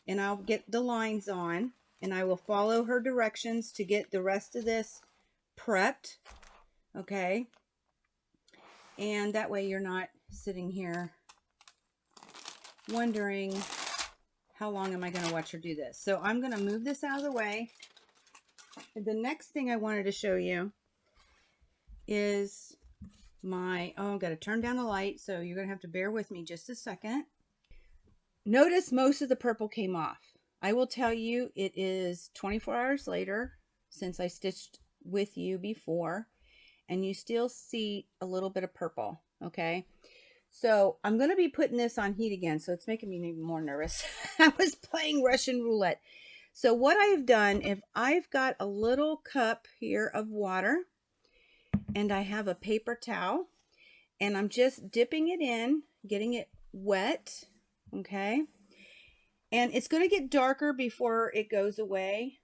A: and I'll get the lines on and I will follow her directions to get the rest of this prepped, okay? And that way you're not sitting here wondering how long am I going to watch her do this. So I'm going to move this out of the way. The next thing I wanted to show you is my, I've got to turn down the light, so you're going to have to bear with me just a second. Notice most of the purple came off. I will tell you it is 24 hours later since I stitched with you before, and you still see a little bit of purple, okay? So I'm going to be putting this on heat again, so it's making me even more nervous. I was playing Russian roulette. So what I have done, if I've got a little cup here of water, and I have a paper towel, and I'm just dipping it in, getting it wet, okay? And it's going to get darker before it goes away,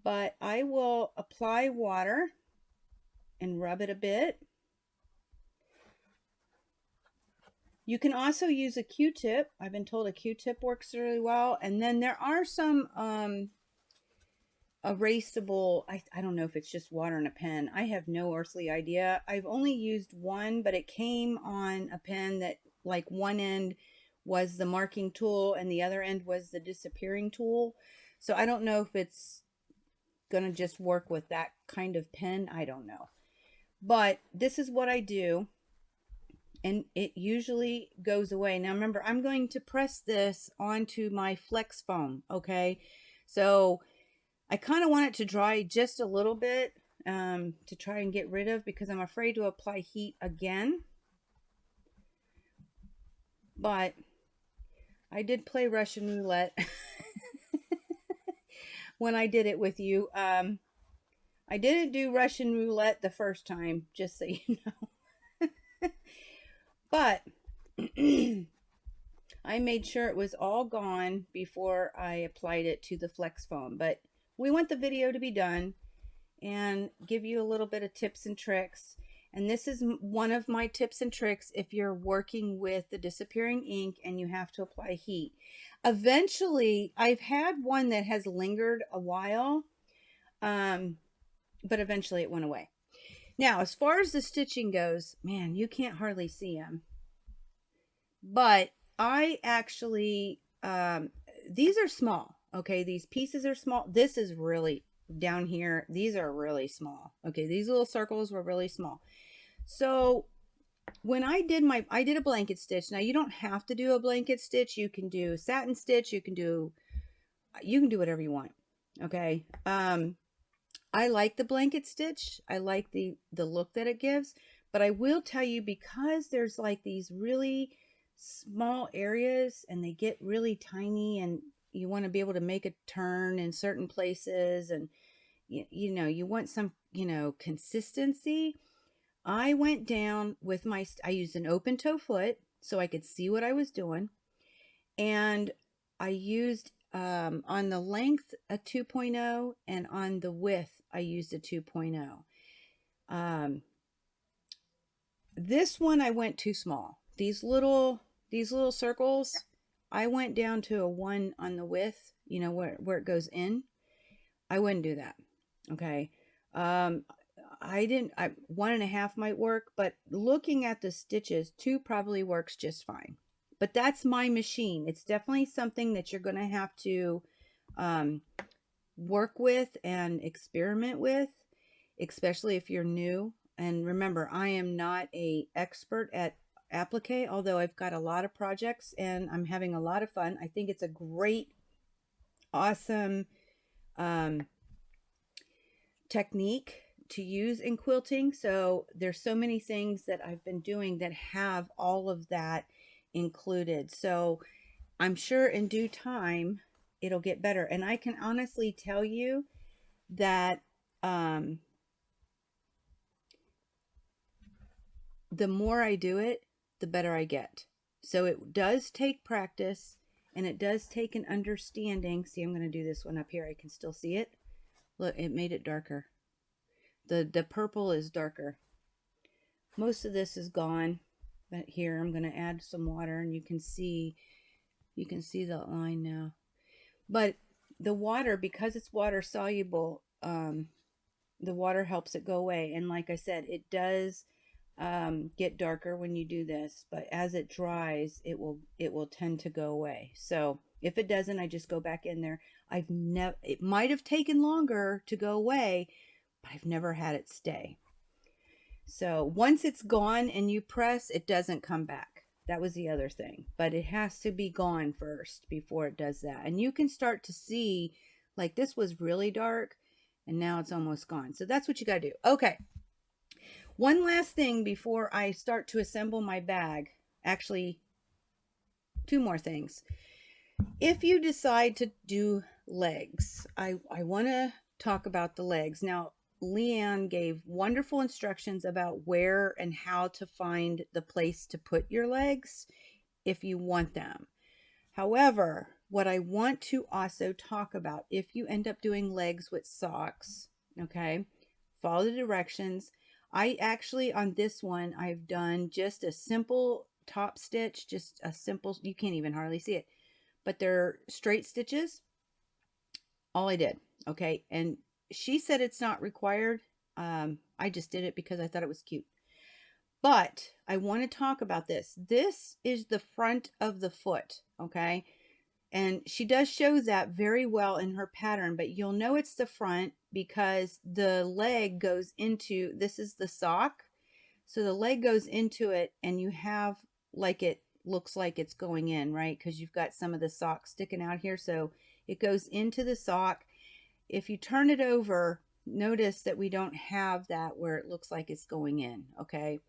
A: but I will apply water and rub it a bit. You can also use a Q-tip. I've been told a Q-tip works really well. And then there are some erasable, I don't know if it's just water and a pen. I have no earthly idea. I've only used one, but it came on a pen that like one end was the marking tool and the other end was the disappearing tool. So I don't know if it's going to just work with that kind of pen. I don't know. But this is what I do. And it usually goes away. Now remember, I'm going to press this onto my flex foam, okay? So I kind of want it to dry just a little bit to try and get rid of, because I'm afraid to apply heat again. But I did play Russian roulette when I did it with you. I didn't do Russian roulette the first time, just so you know. But I made sure it was all gone before I applied it to the flex foam. But we want the video to be done and give you a little bit of tips and tricks. And this is one of my tips and tricks if you're working with the disappearing ink and you have to apply heat. Eventually, I've had one that has lingered a while, but eventually it went away. Now, as far as the stitching goes, man, you can't hardly see them. But I actually, these are small, okay? These pieces are small. This is really down here. These are really small, okay? These little circles were really small. So when I did a blanket stitch. Now, you don't have to do a blanket stitch. You can do satin stitch. You can do whatever you want, okay? I like the blanket stitch. I like the look that it gives, but I will tell you, because there's like these really small areas and they get really tiny and you want to be able to make a turn in certain places, and you know, you want some, you know, consistency. I went down with I used an open toe foot so I could see what I was doing, and I used on the length a 2.0 and on the width I used a 2.0. This one I went too small. These little circles, I went down to a 1 on the width, you know, where it goes in. I wouldn't do that, okay? I didn't, 1.5 might work, but looking at the stitches, 2 probably works just fine. But that's my machine. It's definitely something that you're going to have to work with and experiment with. especially if you're new. And remember, I am not a expert at applique, although I've got a lot of projects and I'm having a lot of fun. I think it's a great, awesome um, technique to use in quilting. So there's so many things that I've been doing that have all of that included. So I'm sure in due time it'll get better. And I can honestly tell you that the more I do it, the better I get. So it does take practice and it does take an understanding. See, I'm going to do this one up here. I can still see it. Look, it made it darker. The purple is darker. Most of this is gone, but here I'm going to add some water and you can see that line now. But the water, because it's water soluble, the water helps it go away. And like I said, it does get darker when you do this, but as it dries, it will tend to go away. So if it doesn't, I just go back in there. It might have taken longer to go away, but I've never had it stay. So once it's gone and you press, it doesn't come back. That was the other thing, but it has to be gone first before it does that. And you can start to see, like, this was really dark and now it's almost gone. So that's what you got to do. Okay. One last thing before I start to assemble my bag. Actually, two more things. If you decide to do legs, I want to talk about the legs. Now, Leanne gave wonderful instructions about where and how to find the place to put your legs if you want them. However, what I want to also talk about, if you end up doing legs with socks, okay, follow the directions. I actually, on this one, I've done just a simple top stitch, just a simple, you can't even hardly see it, but they're straight stitches. All I did, okay, and she said it's not required. I just did it because I thought it was cute. But I want to talk about this. This is the front of the foot, okay? And she does show that very well in her pattern, but you'll know it's the front because the leg goes into, this is the sock. So the leg goes into it and you have, like, it looks like it's going in, right? Because you've got some of the sock sticking out here. So it goes into the sock. If you turn it over, notice that we don't have that where it looks like it's going in, okay?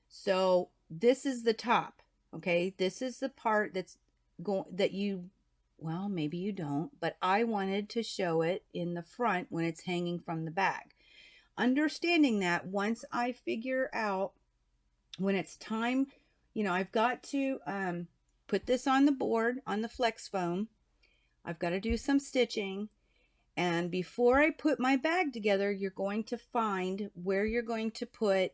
A: So this is the top, okay? This is the part that's going, that you, well, maybe you don't, but I wanted to show it in the front when it's hanging from the bag. Understanding that once I figure out when it's time, you know, I've got to put this on the board, on the flex foam. I've got to do some stitching. And before I put my bag together, you're going to find where you're going to put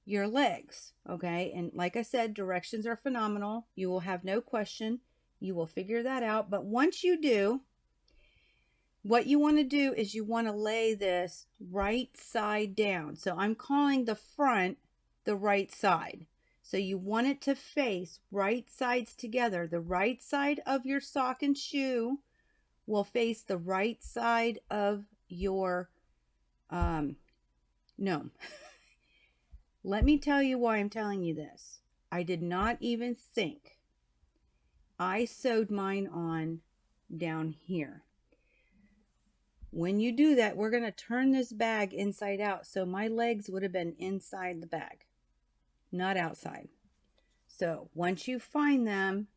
A: your legs, okay? And like I said, directions are phenomenal. You will have no question. You will figure that out. But once you do, what you want to do is you want to lay this right side down. So I'm calling the front the right side. So you want it to face right sides together. The right side of your sock and shoe will face the right side of your no. Let me tell you why I'm telling you this. I did not even think. I sewed mine on down here. When you do that, we're going to turn this bag inside out. So my legs would have been inside the bag, not outside. So once you find them,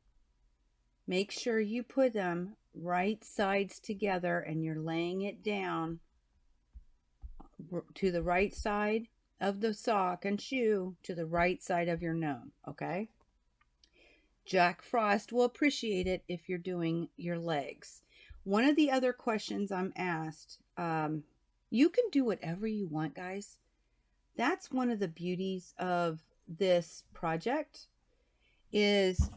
A: make sure you put them right sides together and you're laying it down to the right side of the sock and shoe to the right side of your gnome, okay? Jack Frost will appreciate it if you're doing your legs. One of the other questions I'm asked, you can do whatever you want, guys. That's one of the beauties of this project is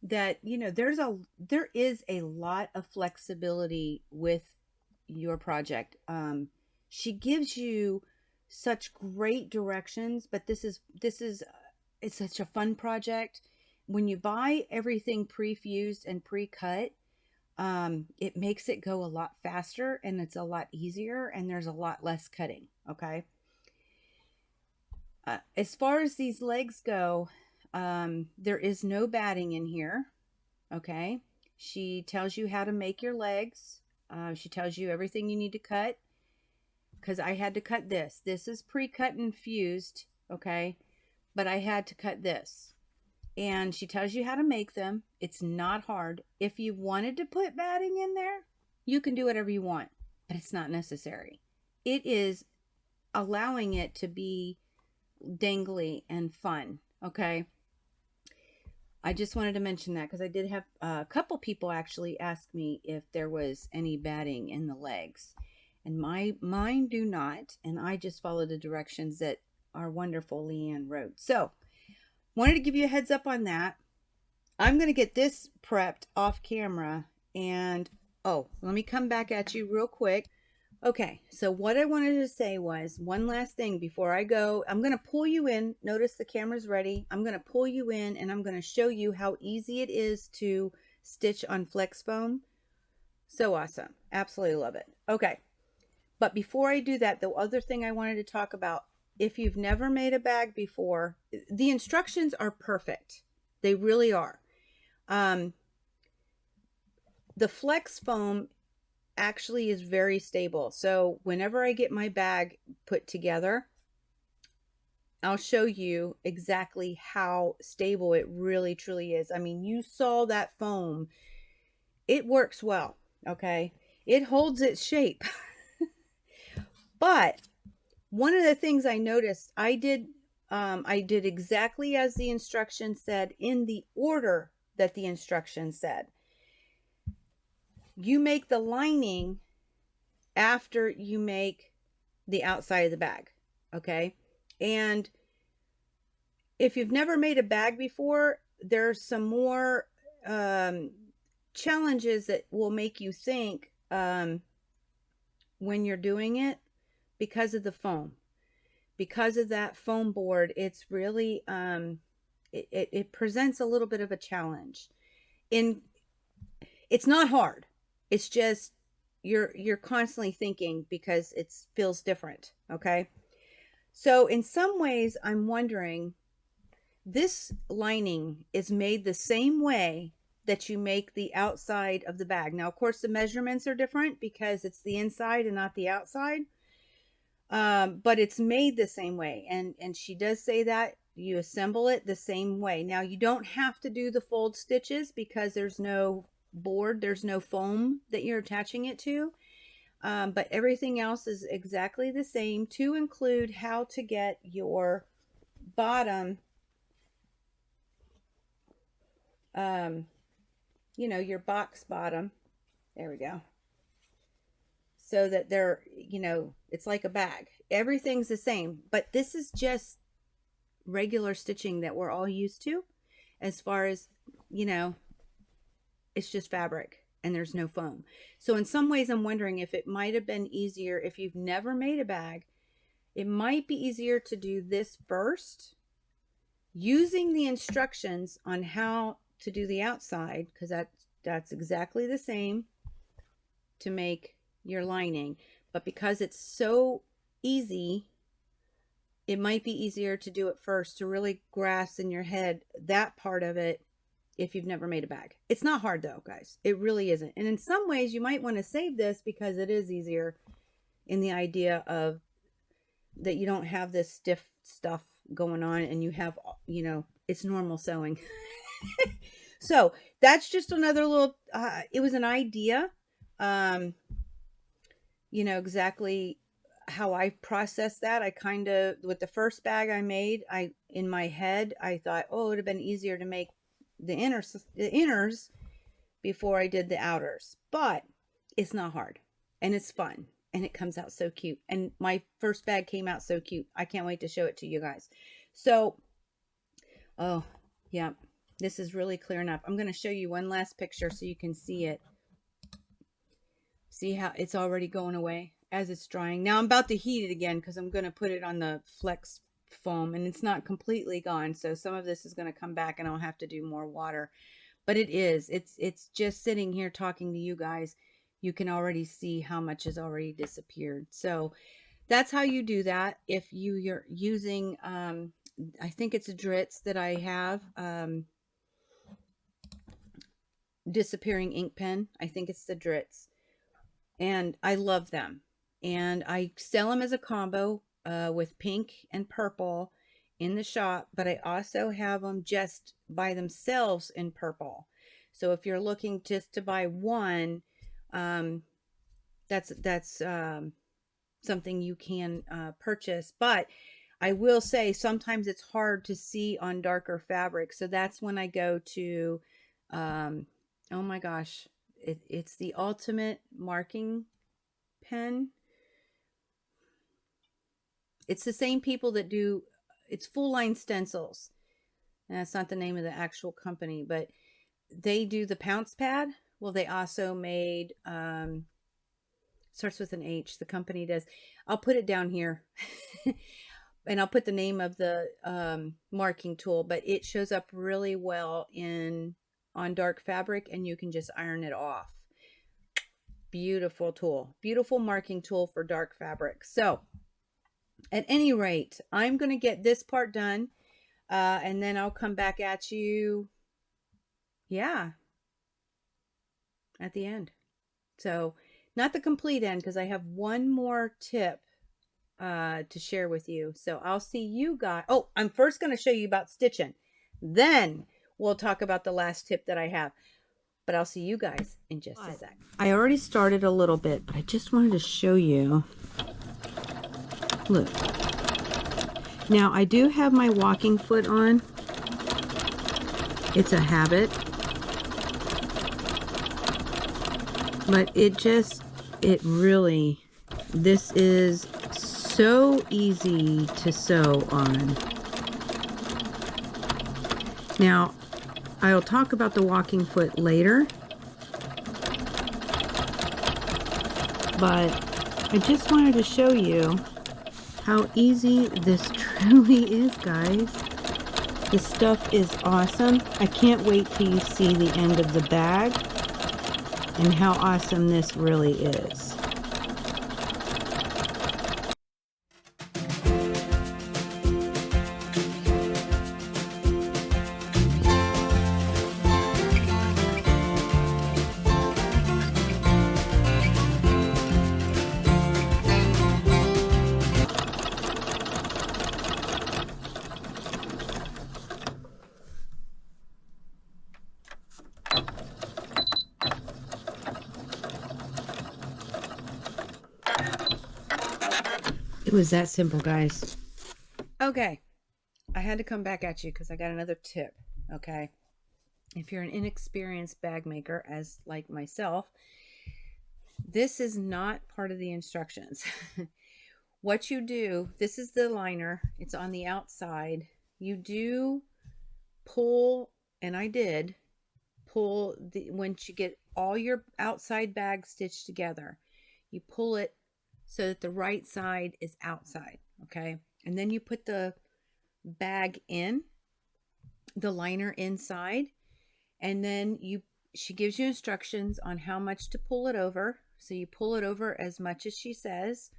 A: that, you know, there is a lot of flexibility with your project. She gives you such great directions, but it's such a fun project. When you buy everything pre-fused and pre-cut, it makes it go a lot faster and it's a lot easier and there's a lot less cutting. Okay. As far as these legs go, there is no batting in here. Okay. She tells you how to make your legs. She tells you everything you need to cut, because I had to cut this. This is pre-cut and fused. Okay. But I had to cut this. And she tells you how to make them. It's not hard. If you wanted to put batting in there, you can do whatever you want, but it's not necessary. It is allowing it to be dangly and fun. Okay. I just wanted to mention that because I did have a couple people actually ask me if there was any batting in the legs, and mine do not. And I just follow the directions that our wonderful Leanne wrote. So wanted to give you a heads up on that. I'm going to get this prepped off camera, and oh, let me come back at you real quick. Okay, so what I wanted to say was one last thing before I go. I'm going to pull you in. Notice the camera's ready. I'm going to pull you in and I'm going to show you how easy it is to stitch on flex foam. So awesome. Absolutely love it. Okay, but before I do that, the other thing I wanted to talk about, if you've never made a bag before, the instructions are perfect. They really are. The flex foam actually is very stable. So whenever I get my bag put together, I'll show you exactly how stable it really truly is. I mean, you saw that foam. It works well, okay? It holds its shape. But one of the things I noticed, I did exactly as the instructions said, in the order that the instructions said. You make the lining after you make the outside of the bag, okay? And if you've never made a bag before, there's some more challenges that will make you think when you're doing it, because of the foam. Because of that foam board, it's really it presents a little bit of a challenge. It's not hard. It's just you're constantly thinking because it feels different. Okay. So in some ways, I'm wondering, this lining is made the same way that you make the outside of the bag. Now, of course, the measurements are different because it's the inside and not the outside. But it's made the same way. And she does say that you assemble it the same way. Now, you don't have to do the fold stitches because there's no board, there's no foam that you're attaching it to. But everything else is exactly the same, to include how to get your bottom, your box bottom. There we go. So that they're, it's like a bag. Everything's the same, but this is just regular stitching that we're all used to, as far as, it's just fabric and there's no foam. So in some ways, I'm wondering if it might have been easier, if you've never made a bag, it might be easier to do this first, using the instructions on how to do the outside, because that's exactly the same to make your lining. But because it's so easy, it might be easier to do it first, to really grasp in your head that part of it, if you've never made a bag. It's not hard though, guys. It really isn't. And in some ways, you might want to save this because it is easier, in the idea of that you don't have this stiff stuff going on, and you have, it's normal sewing. So that's just another little, it was an idea. Exactly how I processed that. I kind of, with the first bag I made, in my head, I thought, oh, it would have been easier to make the inners before I did the outers. But it's not hard, and it's fun, and it comes out so cute. And my first bag came out so cute. I can't wait to show it to you guys. So, oh, yeah, this is really clearing up. I'm going to show you one last picture so you can see it. See how it's already going away as it's drying. Now I'm about to heat it again because I'm going to put it on the flex foam, and it's not completely gone. So some of this is going to come back and I'll have to do more water. but it's just sitting here talking to you guys. You can already see how much has already disappeared. So that's how you do that. If you're using, I think it's a Dritz that I have, disappearing ink pen. I think it's the Dritz, and I love them. And I sell them as a combo with pink and purple in the shop, but I also have them just by themselves in purple. So if you're looking just to buy one, um, that's something you can purchase. But I will say sometimes it's hard to see on darker fabric. So that's when I go to, oh my gosh, it's the ultimate marking pen. It's the same people that do, it's Full Line Stencils. And that's not the name of the actual company, but they do the Pounce Pad. Well, they also made, starts with an H, the company does. I'll put it down here. And I'll put the name of the marking tool, but it shows up really well on dark fabric, and you can just iron it off. Beautiful tool, beautiful marking tool for dark fabric. So at any rate, I'm going to get this part done, and then I'll come back at you, yeah, at the end. So not the complete end, because I have one more tip to share with you. So I'll see you guys. Oh, I'm first going to show you about stitching. Then we'll talk about the last tip that I have. But I'll see you guys in just a sec. I already started a little bit, but I just wanted to show you. Look. Now I do have my walking foot on. It's a habit. But it really, this is so easy to sew on. Now, I'll talk about the walking foot later, but I just wanted to show you how easy this truly is, guys. This stuff is awesome. I can't wait till you see the end of the bag and how awesome this really is. It was that simple, guys. Okay, I had to come back at you because I got another tip. Okay, if you're an inexperienced bag maker, as like myself, this is not part of the instructions. What you do, this is the liner, it's on the outside. You do pull, and I did pull once you get all your outside bag stitched together, you pull it so that the right side is outside, okay? And then you put the bag in, the liner inside, and then she gives you instructions on how much to pull it over. So you pull it over as much as she says.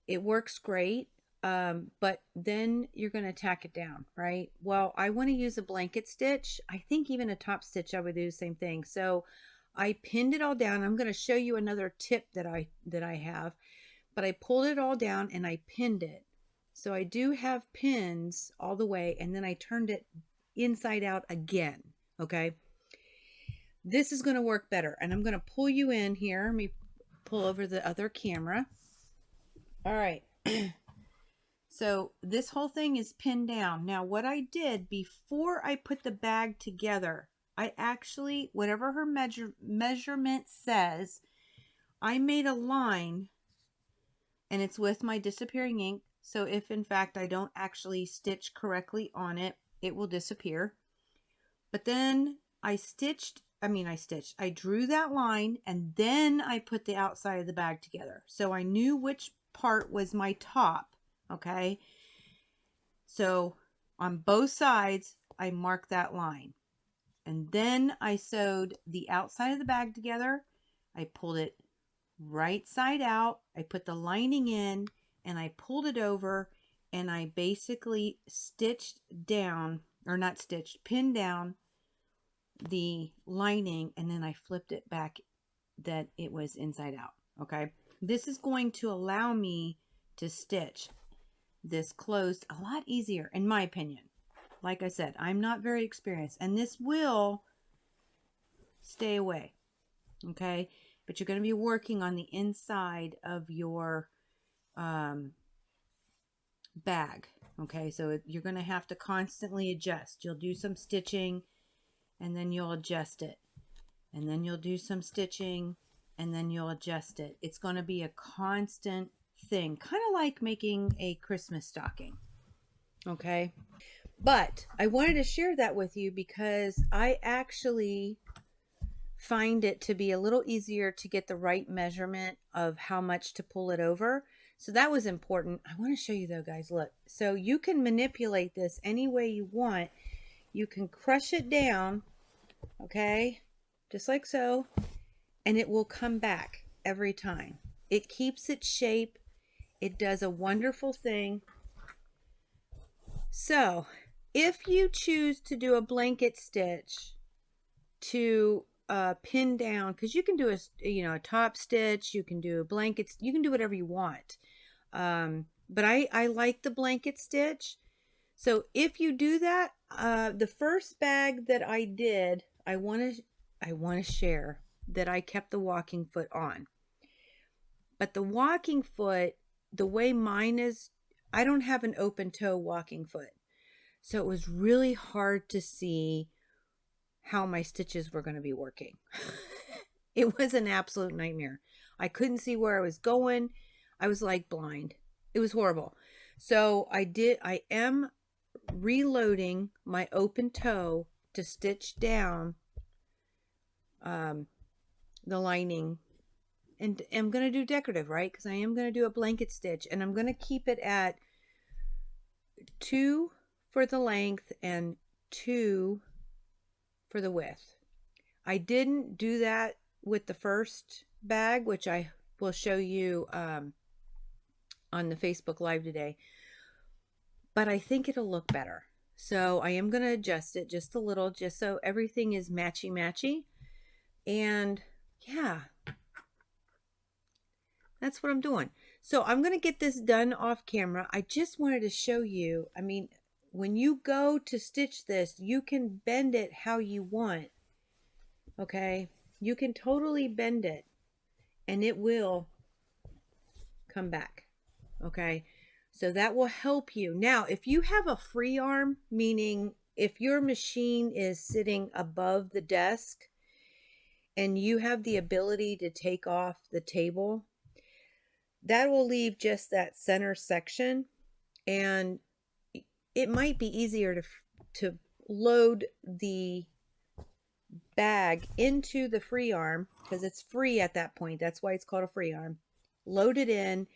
A: It works great, but then you're going to tack it down, right? Well, I want to use a blanket stitch. I think even a top stitch, I would do the same thing. So I pinned it all down. I'm going to show you another tip that I have. But I pulled it all down and I pinned it. So I do have pins all the way, and then I turned it inside out again, okay? This is going to work better, and I'm going to pull you in here. Let me pull over the other camera. All right. So this whole thing is pinned down. Now what I did before I put the bag together, I actually, whatever her measurement says, I made a line, and it's with my disappearing ink. So if in fact I don't actually stitch correctly on it, it will disappear. But then I drew that line, and then I put the outside of the bag together. So I knew which part was my top, okay? So on both sides, I marked that line. And then I sewed the outside of the bag together. I pulled it right side out. I put the lining in and I pulled it over, and I basically stitched down, or not stitched, pinned down the lining, and then I flipped it back that it was inside out. Okay. This is going to allow me to stitch this closed a lot easier, in my opinion. Like I said, I'm not very experienced, and this will stay away. Okay. But you're going to be working on the inside of your bag. Okay. So you're going to have to constantly adjust. You'll do some stitching and then you'll adjust it. And then you'll do some stitching and then you'll adjust it. It's going to be a constant thing, kind of like making a Christmas stocking. Okay. But I wanted to share that with you because I actually find it to be a little easier to get the right measurement of how much to pull it over. So that was important. I want to show you though, guys, look. So you can manipulate this any way you want. You can crush it down, okay, just like so, and it will come back every time. It keeps its shape. It does a wonderful thing. So if you choose to do a blanket stitch to pin down, because you can do a top stitch, you can do blankets, you can do whatever you want. But I like the blanket stitch. So if you do that, the first bag that I did, I want to share that I kept the walking foot on. But the walking foot, the way mine is, I don't have an open toe walking foot. So it was really hard to see how my stitches were going to be working. It was an absolute nightmare. I couldn't see where I was going. I was like blind. It was horrible. So I am reloading my open toe to stitch down the lining, and I'm going to do decorative, right? Because I am going to do a blanket stitch, and I'm going to keep it at 2 for the length and 2 for the width. I didn't do that with the first bag, which I will show you on the Facebook Live today, but I think it'll look better. So I am going to adjust it just a little, just so everything is matchy. And yeah, that's what I'm doing. So I'm going to get this done off camera. I just wanted to show you, I mean, when you go to stitch this, you can bend it how you want. Okay. You can totally bend it and it will come back. Okay. So that will help you. Now, if you have a free arm, meaning if your machine is sitting above the desk and you have the ability to take off the table, that will leave just that center section, and it might be easier to load the bag into the free arm because it's free at that point. That's why it's called a free arm. Load it in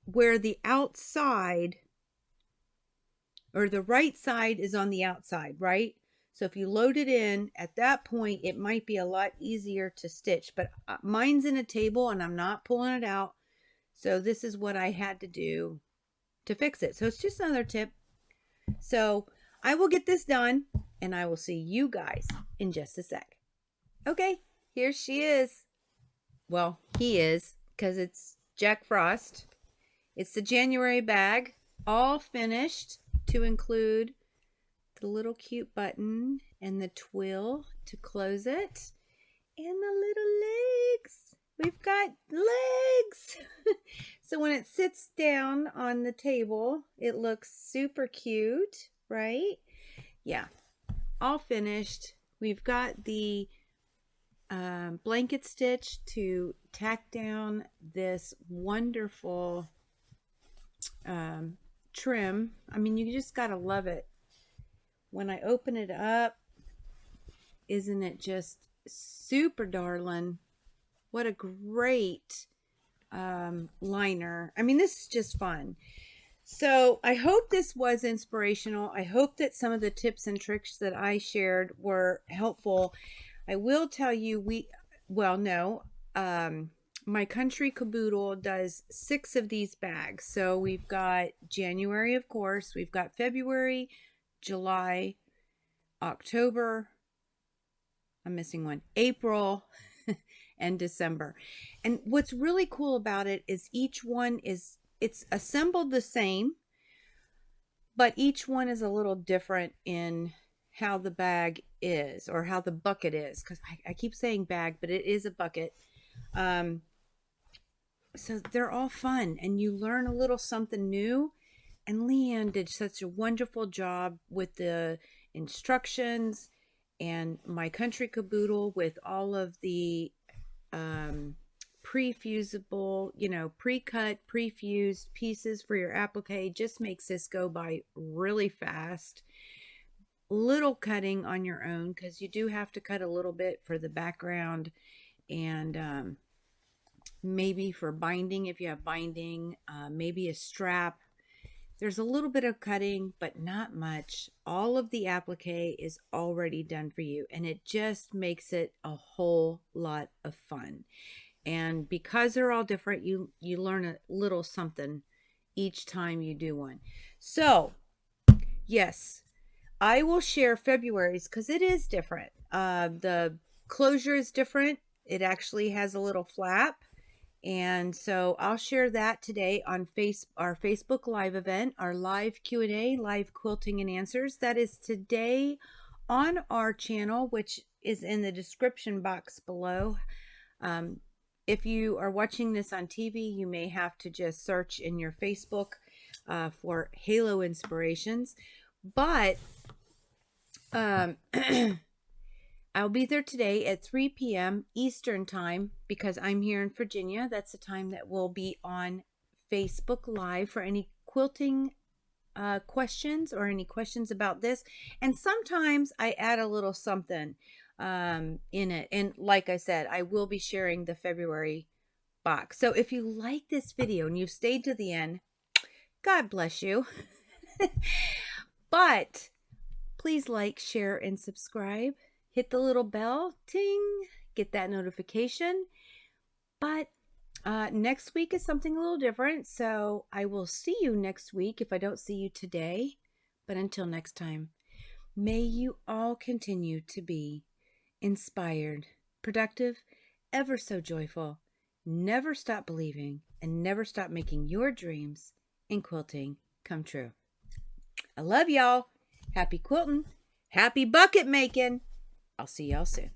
A: where the outside or the right side is on the outside, right? So if you load it in at that point, it might be a lot easier to stitch, but mine's in a table and I'm not pulling it out. So this is what I had to do to fix it. So it's just another tip. So I will get this done and I will see you guys in just a sec. Okay, here she is. Well, he is, because it's Jack Frost. It's the January bag, all finished, to include the little cute button and the twill to close it, and the little legs. We've got legs. So when it sits down on the table, it looks super cute, right? Yeah, all finished. We've got the blanket stitch to tack down this wonderful trim. I mean, you just gotta love it. When I open it up, isn't it just super darling? What a great liner. I mean, this is just fun. So I hope this was inspirational. I hope that some of the tips and tricks that I shared were helpful. I will tell you, well, no, my country caboodle does 6 of these bags. So we've got January, of course, we've got February, July, October, I'm missing one, April, and December. And what's really cool about it is each one it's assembled the same, but each one is a little different in how the bag is, or how the bucket is, because I keep saying bag, but it is a bucket. So they're all fun, and you learn a little something new. And Leanne did such a wonderful job with the instructions, and my country caboodle with all of the pre-fusible, pre-cut, pre-fused pieces for your applique just makes this go by really fast. Little cutting on your own, because you do have to cut a little bit for the background, and maybe for binding if you have binding, maybe a strap. There's a little bit of cutting, but not much. All of the applique is already done for you, and it just makes it a whole lot of fun. And because they're all different, you learn a little something each time you do one. So, yes, I will share February's because it is different. The closure is different. It actually has a little flap. And so I'll share that today on our Facebook Live event, our live Q&A, live quilting and answers. That is today on our channel, which is in the description box below. If you are watching this on TV, you may have to just search in your Facebook for Halo Inspirations. But I'll be there today at 3 p.m. Eastern time, because I'm here in Virginia. That's the time that we'll be on Facebook Live for any quilting questions, or any questions about this. And sometimes I add a little something in it. And like I said, I will be sharing the February box. So if you like this video and you've stayed to the end, God bless you. But please like, share, and subscribe. Hit the little bell, ting, get that notification. But next week is something a little different, so I will see you next week if I don't see you today. But until next time, may you all continue to be inspired, productive, ever so joyful, never stop believing, and never stop making your dreams in quilting come true. I love y'all. Happy quilting. Happy bucket making. I'll see y'all soon.